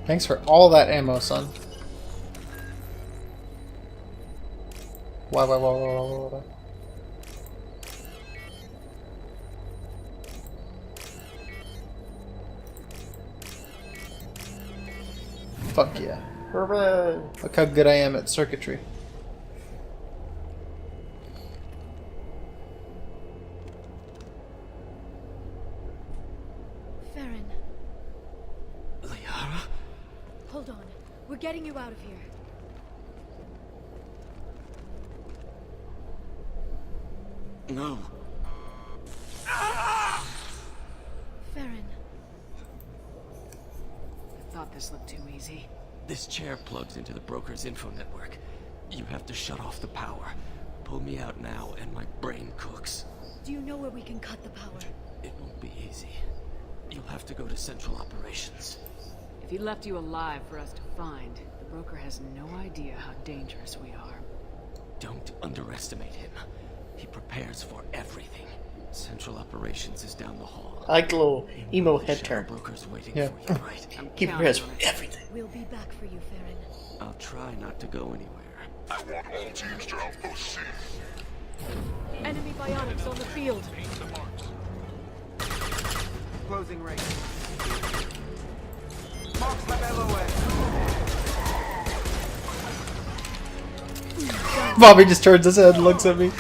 Thanks for all that ammo, son. Why? Fuck yeah. Hooray. Look how good I am at circuitry. Farron. Liara? Hold on. We're getting you out of here. No. Farron. I thought this looked too easy. This chair plugs into the broker's info network. You have to shut off the power. Pull me out now and my brain cooks. Do you know where we can cut the power? It won't be easy. You'll have to go to Central Operations. If he left you alive for us to find, the broker has no idea how dangerous we are. Don't underestimate him. He prepares for everything. Central Operations is down the hall. I like the little emo head turn. Broker's waiting Yeah. for you, right? He prepares for everything. We'll be back for you, Farron. I'll try not to go anywhere. I want all teams to outpost C. Enemy bionics on the field. Closing range. Marks my LOA. Bobby just turns his head and looks at me.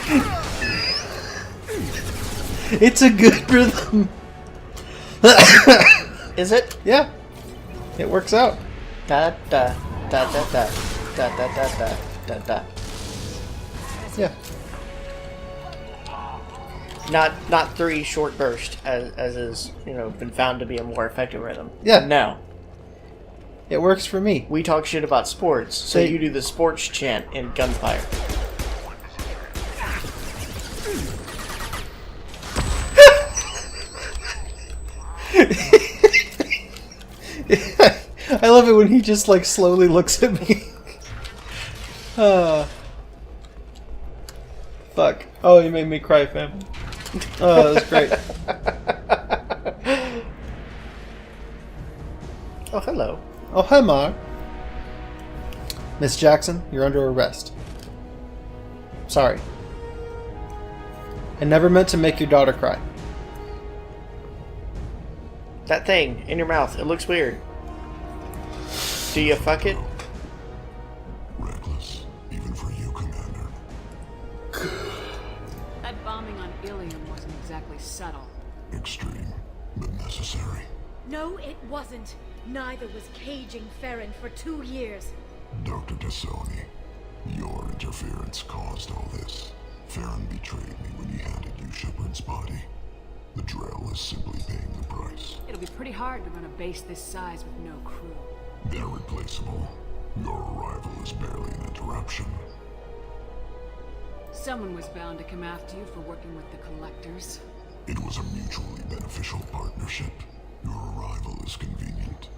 It's a good rhythm. Is it? Yeah. It works out. Da da da da da da da da da da da. Yeah. Not 3 short bursts as is, been found to be a more effective rhythm. Yeah. No. It works for me. We talk shit about sports, so you do the sports chant in gunfire. I love it when he just like slowly looks at me. Fuck. Oh, you made me cry, fam. Oh, that's great. Oh, hello. Oh, hi, Mark. Miss Jackson, you're under arrest. Sorry. I never meant to make your daughter cry. That thing in your mouth, it looks weird. Do you fuck it? Reckless, even for you, Commander. That bombing on Ilium wasn't exactly subtle. Extreme, but necessary. No, it wasn't. Neither was caging Farron for 2 years. Dr. Tassoni, your interference caused all this. Farron betrayed me when he handed you Shepard's body. The Drell is simply paying the price. It'll be pretty hard to run a base this size with no crew. They're replaceable. Your arrival is barely an interruption. Someone was bound to come after you for working with the Collectors. It was a mutually beneficial partnership. Your arrival is convenient.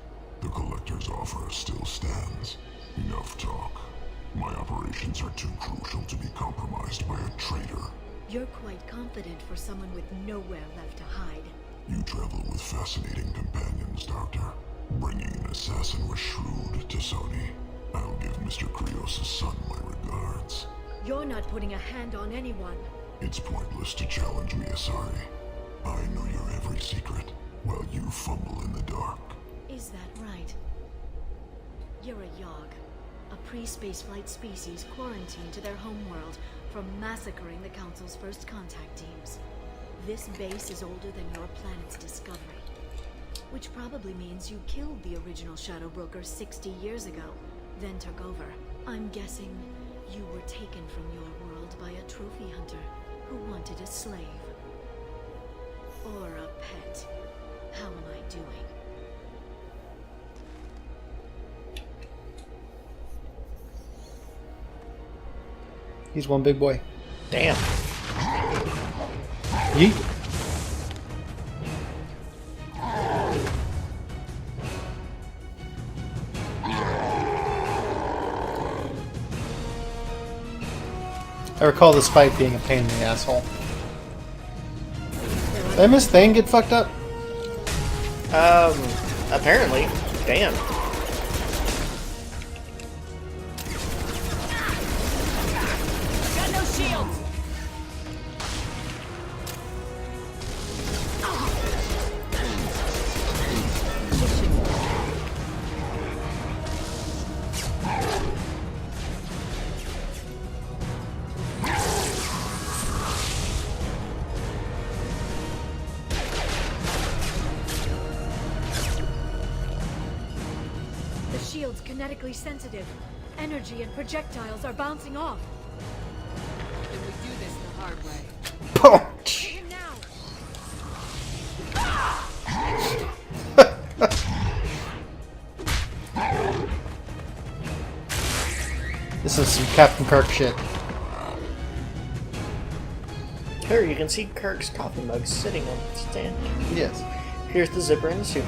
The Collector's offer still stands. Enough talk. My operations are too crucial to be compromised by a traitor. You're quite confident for someone with nowhere left to hide. You travel with fascinating companions, Doctor. Bringing an assassin was shrewd to Sony. I'll give Mr. Krios' son my regards. You're not putting a hand on anyone. It's pointless to challenge me, Asari. I know your every secret, while you fumble in the dark. Is that right? You're a Yogg, a pre-spaceflight species quarantined to their homeworld from massacring the Council's first contact teams. This base is older than your planet's discovery. Which probably means you killed the original Shadow Broker 60 years ago, then took over. I'm guessing you were taken from your world by a trophy hunter who wanted a slave. Or a pet. How am I doing? He's one big boy. Damn. Yeet. I recall this fight being a pain in the asshole. Did I miss Thane get fucked up? Apparently. Damn. Got no shields. The shield's kinetically sensitive. Energy and projectiles are bouncing off. Then we do this the hard way. Punch! This is some Captain Kirk shit. Here, you can see Kirk's coffee mug sitting on the stand. Yes. Here's the zipper and the suit.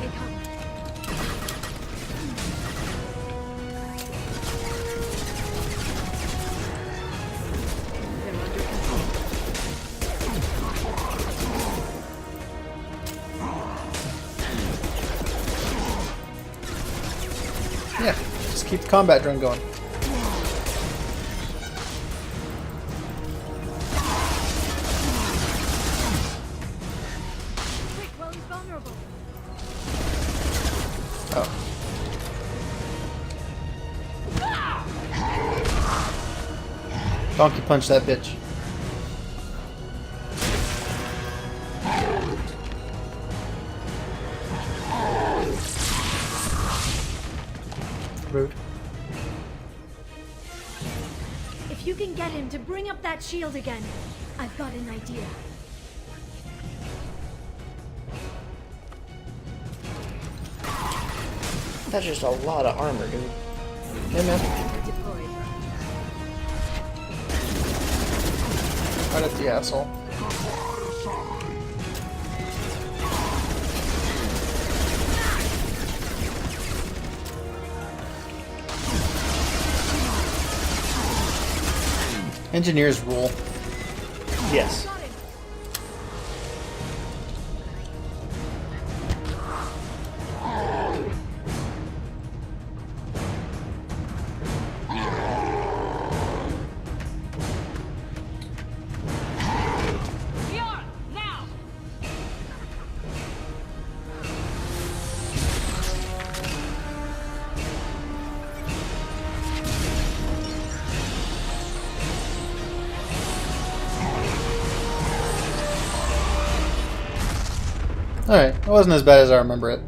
Yeah, just keep the combat drone going. Quick, while he's vulnerable. Oh. Donkey punch that bitch. Rude. If you can get him to bring up that shield again, I've got an idea. That's just a lot of armor, dude. Yeah, man. Deployed. Right at the asshole. Engineers rule. Yes. Now. Alright, it wasn't as bad as I remember it.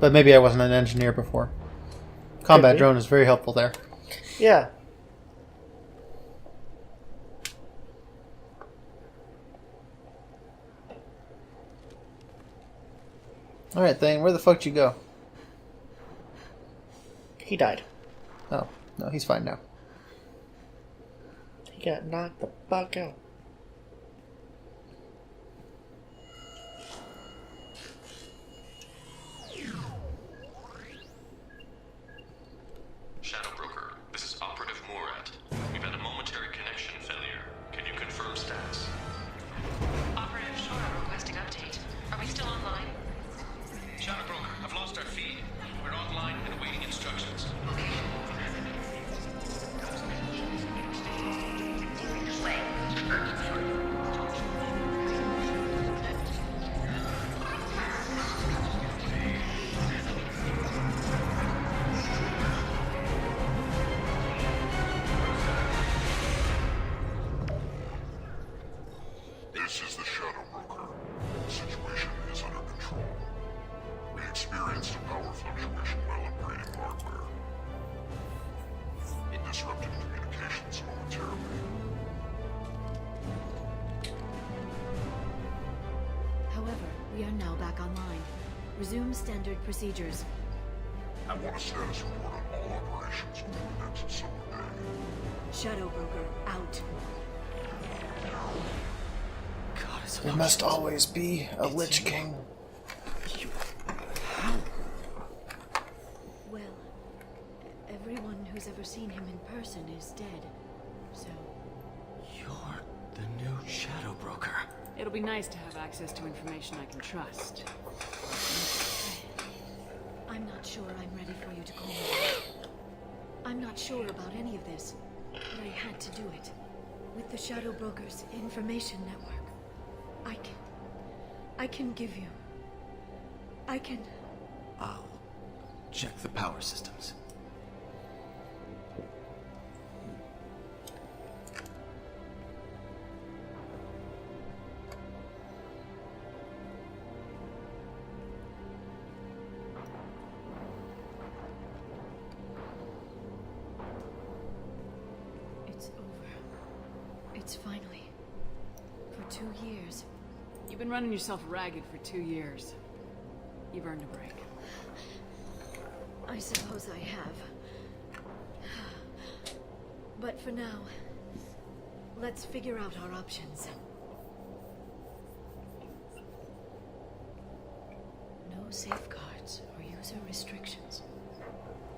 But maybe I wasn't an engineer before. Combat be. drone is very helpful there. Yeah. Alright, Thane, where the fuck did you go? He died. Oh, no, he's fine now. He got knocked the fuck out. Resume standard procedures. I want a status report on all operations within the next summer day. Shadow Broker out. There must always be a Lich King. Well, everyone who's ever seen him in person is dead, so... You're the new Shadow Broker. It'll be nice to have access to information I can trust. I'm not sure I'm ready for you to call me. I'm not sure about any of this, but I had to do it. With the Shadow Broker's information network, I can give you... I'll check the power systems. It's over. It's finally. For 2 years. You've been running yourself ragged for 2 years. You've earned a break. I suppose I have. But for now, let's figure out our options. No safeguards or user restrictions.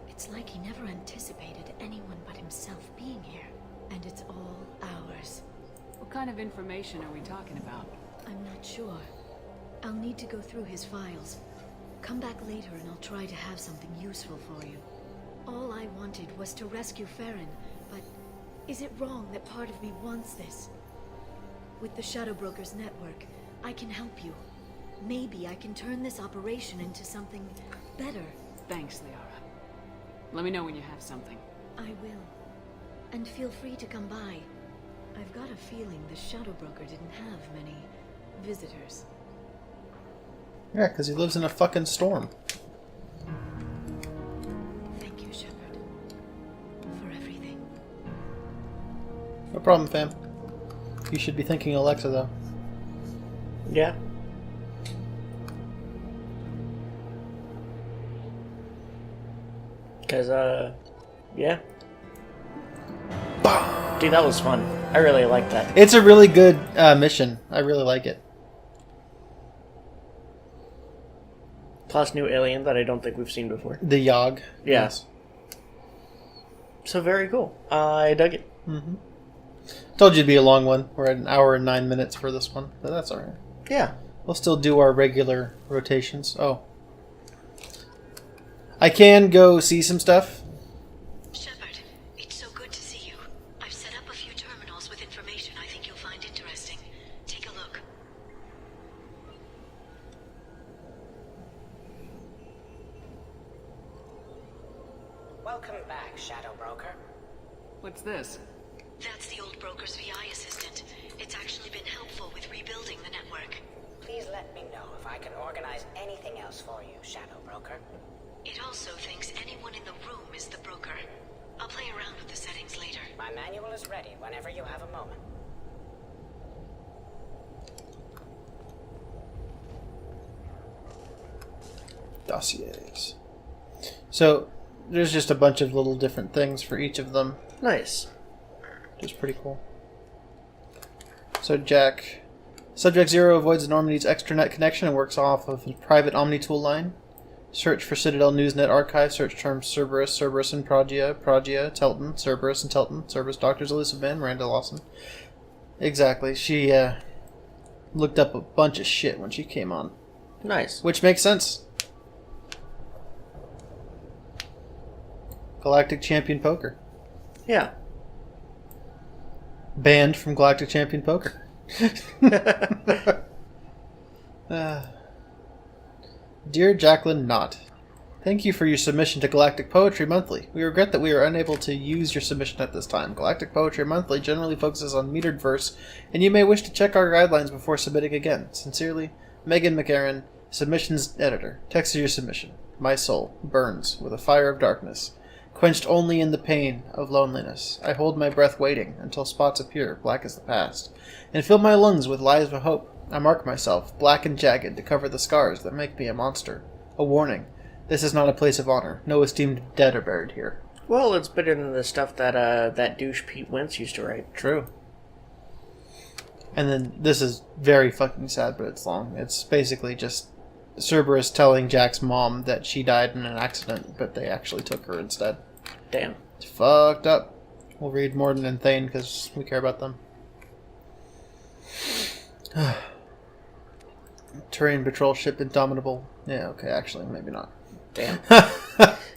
It's like he never anticipated anyone but himself being here. And it's all ours. What kind of information are we talking about? I'm not sure. I'll need to go through his files. Come back later and I'll try to have something useful for you. All I wanted was to rescue Farron, but is it wrong that part of me wants this? With the Shadow Broker's network, I can help you. Maybe I can turn this operation into something better. Thanks, Liara. Let me know when you have something. I will. And feel free to come by. I've got a feeling the Shadow Broker didn't have many visitors. Yeah, because he lives in a fucking storm. Thank you, Shepard. For everything. No problem, fam. You should be thanking Alexa, though. Yeah. Because, yeah. Dude, that was fun. I really liked that. It's a really good mission. I really like it. Plus new alien that I don't think we've seen before. The Yogg. Yeah. Yes. So very cool. I dug it. Mm-hmm. Told you it'd be a long one. We're at 1 hour and 9 minutes for this one, but that's alright. Yeah. We'll still do our regular rotations. Oh. I can go see some stuff. Shepard, it's so good to see you. I've set up a few terminals with information I think you'll find interesting. Take a look. Welcome back, Shadow Broker. What's this? That's the old broker's VI assistant. It's actually been helpful with rebuilding the network. Please let me know if I can organize anything else for you, Shadow Broker. It also thinks anyone in the room is the broker. I'll play around with the settings later. My manual is ready whenever you have a moment. Dossiers. So, there's just a bunch of little different things for each of them. Nice. Which is pretty cool. So, Jack. Subject 0 avoids Normandy's extranet connection and works off of his private OmniTool line. Search for Citadel Newsnet archive. Search terms Cerberus, Cerberus and Progia, Telton, Cerberus and Telton, Cerberus Doctors Elusive Man, Miranda Lawson. Exactly. She looked up a bunch of shit when she came on. Nice. Which makes sense. Galactic Champion Poker. Yeah. Banned from Galactic Champion Poker. Dear Jacqueline Knott, thank you for your submission to Galactic Poetry Monthly. We regret that we are unable to use your submission at this time. Galactic Poetry Monthly generally focuses on metered verse, and you may wish to check our guidelines before submitting again. Sincerely, Megan McAaron, Submissions Editor. Text your submission. My soul burns with a fire of darkness, quenched only in the pain of loneliness. I hold my breath waiting until spots appear, black as the past, and fill my lungs with lies of hope. I mark myself, black and jagged, to cover the scars that make me a monster. A warning. This is not a place of honor. No esteemed dead are buried here. Well, it's better than the stuff that that douche Pete Wentz used to write. True. And then this is very fucking sad, but it's long. It's basically just Cerberus telling Jack's mom that she died in an accident, but they actually took her instead. Damn. It's fucked up. We'll read Morden and Thane because we care about them. Terrain patrol ship Indomitable. Yeah, okay, actually, maybe not. Damn.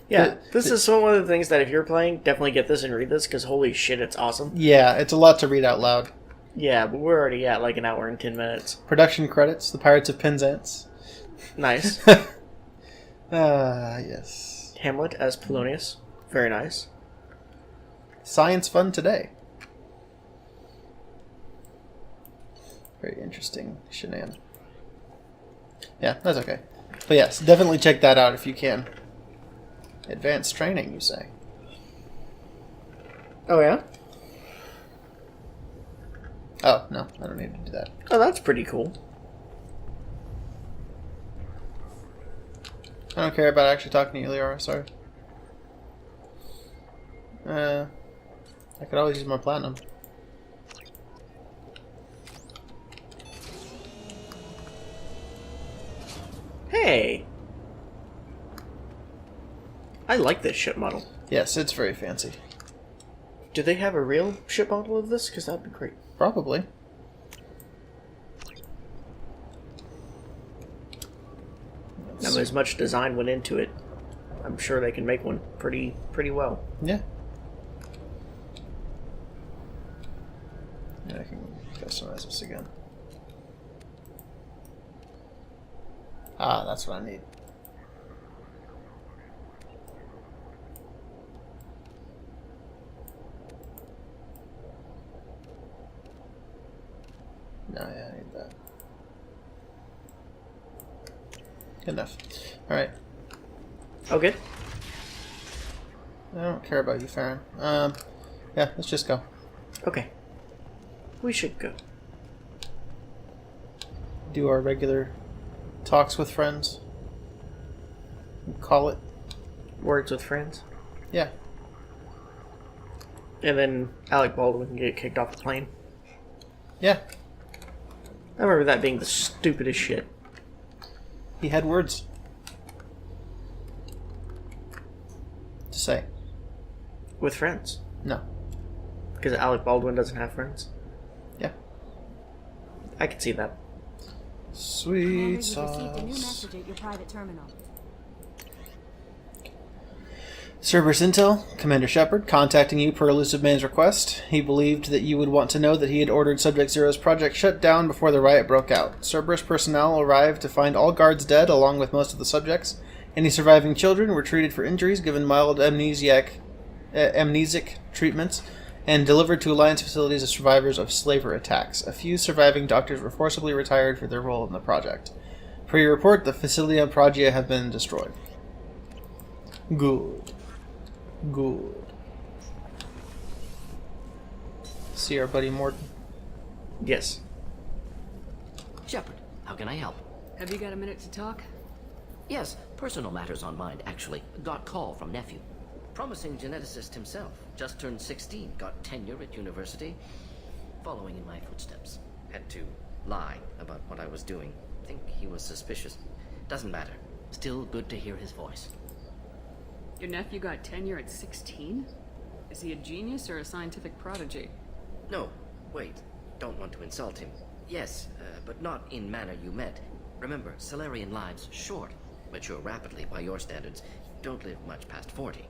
Yeah, this is one of the things that if you're playing, definitely get this and read this, because holy shit, it's awesome. Yeah, it's a lot to read out loud. Yeah, but we're already at like an hour and 10 minutes. Production credits, The Pirates of Penzance. Nice. Yes. Hamlet as Polonius. Very nice. Science Fun Today. Very interesting shenan. Yeah, that's okay. But yes, definitely check that out if you can. Advanced training, you say? Oh, yeah? Oh, no, I don't need to do that. Oh, that's pretty cool. I don't care about actually talking to you, Leora, sorry. I could always use more platinum. Hey! I like this ship model. Yes, it's very fancy. Do they have a real ship model of this? Because that'd be great. Probably. Now, as much design went into it, I'm sure they can make one pretty well. Yeah. Yeah, I can customize this again. Ah, that's what I need. No, yeah, I need that. Good enough. Alright. Okay. I don't care about you, Farron. Yeah, let's just go. Okay. We should go. Do our regular talks with friends. Call it. Words with friends. Yeah. And then Alec Baldwin can get kicked off the plane. Yeah. I remember that being the stupidest shit. He had words to say. With friends? No. Because Alec Baldwin doesn't have friends? Yeah. I can see that. Sweet sauce. Received a new message at your private terminal. Cerberus Intel, Commander Shepard, contacting you per Elusive Man's request. He believed that you would want to know that he had ordered Subject Zero's project shut down before the riot broke out. Cerberus personnel arrived to find all guards dead, along with most of the subjects. Any surviving children were treated for injuries, given mild amnesic treatments, and delivered to Alliance facilities as survivors of slaver attacks. A few surviving doctors were forcibly retired for their role in the project. Per your report, the Facilia Progia have been destroyed. Good. Good. See our buddy Morton? Yes. Shepard, how can I help? Have you got a minute to talk? Yes, personal matters on mind, actually. Got call from nephew. Promising geneticist himself. Just turned 16, got tenure at university. Following in my footsteps. Had to lie about what I was doing. Think he was suspicious. Doesn't matter. Still good to hear his voice. Your nephew got tenure at 16? Is he a genius or a scientific prodigy? No, wait. Don't want to insult him. Yes, but not in manner you meant. Remember, Solarian lives short. Mature rapidly by your standards. Don't live much past 40.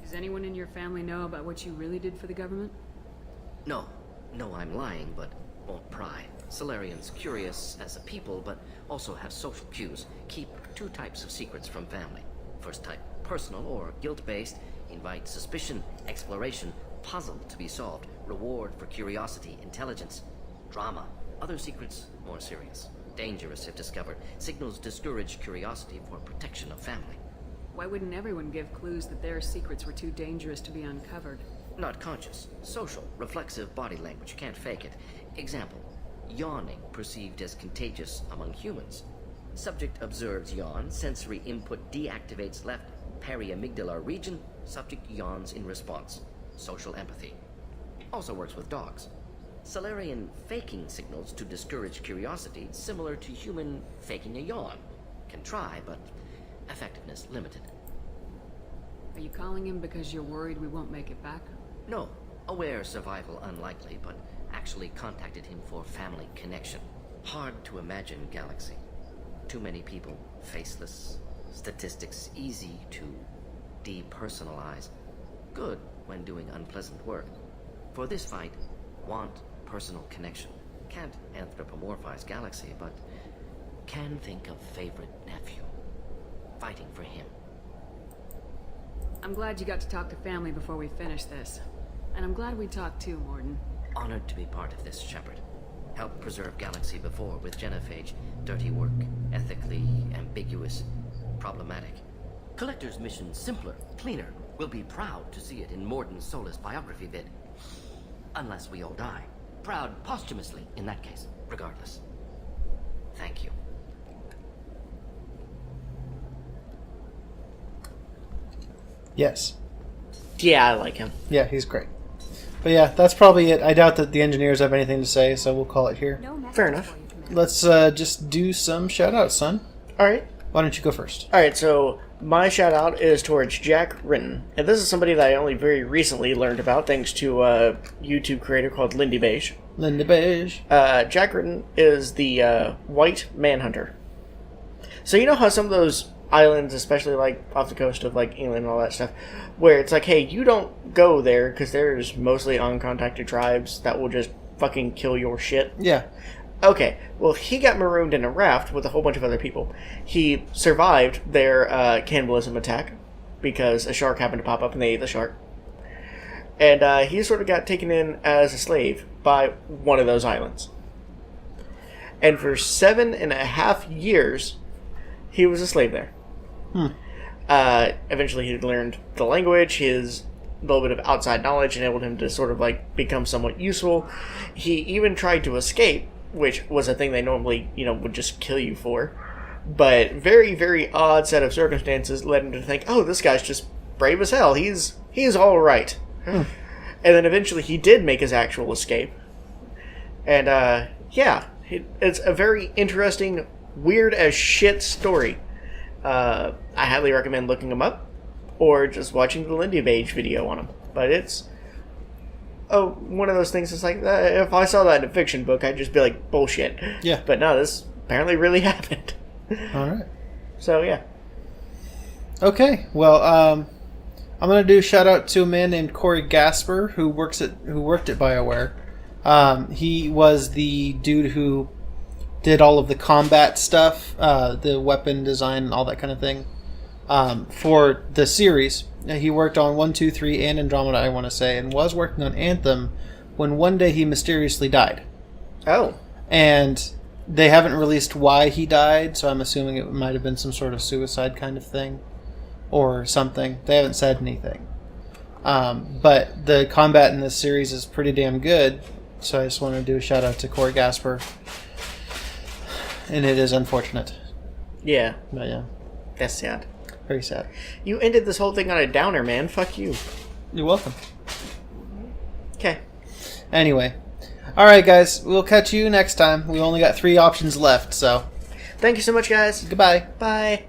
Does anyone in your family know about what you really did for the government? No. No, I'm lying, but won't pry. Solarians curious as a people, but also have social cues. Keep two types of secrets from family. First type, personal or guilt-based, invite suspicion, exploration, puzzle to be solved, reward for curiosity, intelligence, drama. Other secrets, more serious. Dangerous if discovered. Signals discourage curiosity for protection of family. Why wouldn't everyone give clues that their secrets were too dangerous to be uncovered? Not conscious. Social, reflexive body language. You can't fake it. Example, yawning perceived as contagious among humans. Subject observes yawn. Sensory input deactivates left periamygdalar region. Subject yawns in response. Social empathy. Also works with dogs. Salarian faking signals to discourage curiosity, similar to human faking a yawn. Can try, but effectiveness limited. Are you calling him because you're worried we won't make it back? No. Aware survival unlikely, but actually contacted him for family connection. Hard to imagine galaxy. Too many people, faceless. Statistics easy to depersonalize. Good when doing unpleasant work. For this fight, want personal connection. Can't anthropomorphize galaxy, but can think of favorite nephew. Fighting for him. I'm glad you got to talk to family before we finish this. And I'm glad we talked too, Morden. Honored to be part of this, Shepard. Helped preserve Galaxy before with genophage. Dirty work, ethically ambiguous, problematic. Collector's mission simpler, cleaner. We'll be proud to see it in Morden's Solus biography vid. Unless we all die. Proud posthumously, in that case, regardless. Thank you. Yes. Yeah, I like him. Yeah, he's great. But yeah, that's probably it. I doubt that the engineers have anything to say, so we'll call it here. Fair enough. Let's just do some shout-outs, son. Alright. Why don't you go first? Alright, so my shout-out is towards Jack Renton. And this is somebody that I only very recently learned about, thanks to a YouTube creator called Lindy Beige. Lindy Beige. Jack Renton is the White Manhunter. So you know how some of those islands, especially like off the coast of like England and all that stuff, where it's like, hey, you don't go there because there's mostly uncontacted tribes that will just fucking kill your shit. Yeah. Okay, well, he got marooned in a raft with a whole bunch of other people. He survived their cannibalism attack because a shark happened to pop up and they ate the shark. And he sort of got taken in as a slave by one of those islands. And for 7.5 years, he was a slave there. Eventually he learned the language. His little bit of outside knowledge enabled him to sort of like become somewhat useful. He even tried to escape, which was a thing they normally, would just kill you for. But very, very odd set of circumstances led him to think, oh, this guy's just brave as hell. He's all right. And then eventually he did make his actual escape. And it's a very interesting, weird as shit story. I highly recommend looking him up or just watching the Lindy Beige video on him. But it's one of those things that's like, if I saw that in a fiction book, I'd just be like, bullshit. Yeah. But no, this apparently really happened. Alright. So, yeah. Okay, well, I'm going to do a shout out to a man named Corey Gaspur who worked at BioWare. He was the dude who did all of the combat stuff, the weapon design, all that kind of thing, for the series. He worked on 1, 2, 3, and Andromeda, I want to say, and was working on Anthem when one day he mysteriously died. Oh. And they haven't released why he died, so I'm assuming it might have been some sort of suicide kind of thing, or something. They haven't said anything. But the combat in this series is pretty damn good, so I just want to do a shout out to Corey Gaspur. And it is unfortunate. Yeah. But yeah. That's sad. Very sad. You ended this whole thing on a downer, man. Fuck you. You're welcome. Okay. Anyway. Alright, guys. We'll catch you next time. We only got 3 options left, so. Thank you so much, guys. Goodbye. Bye.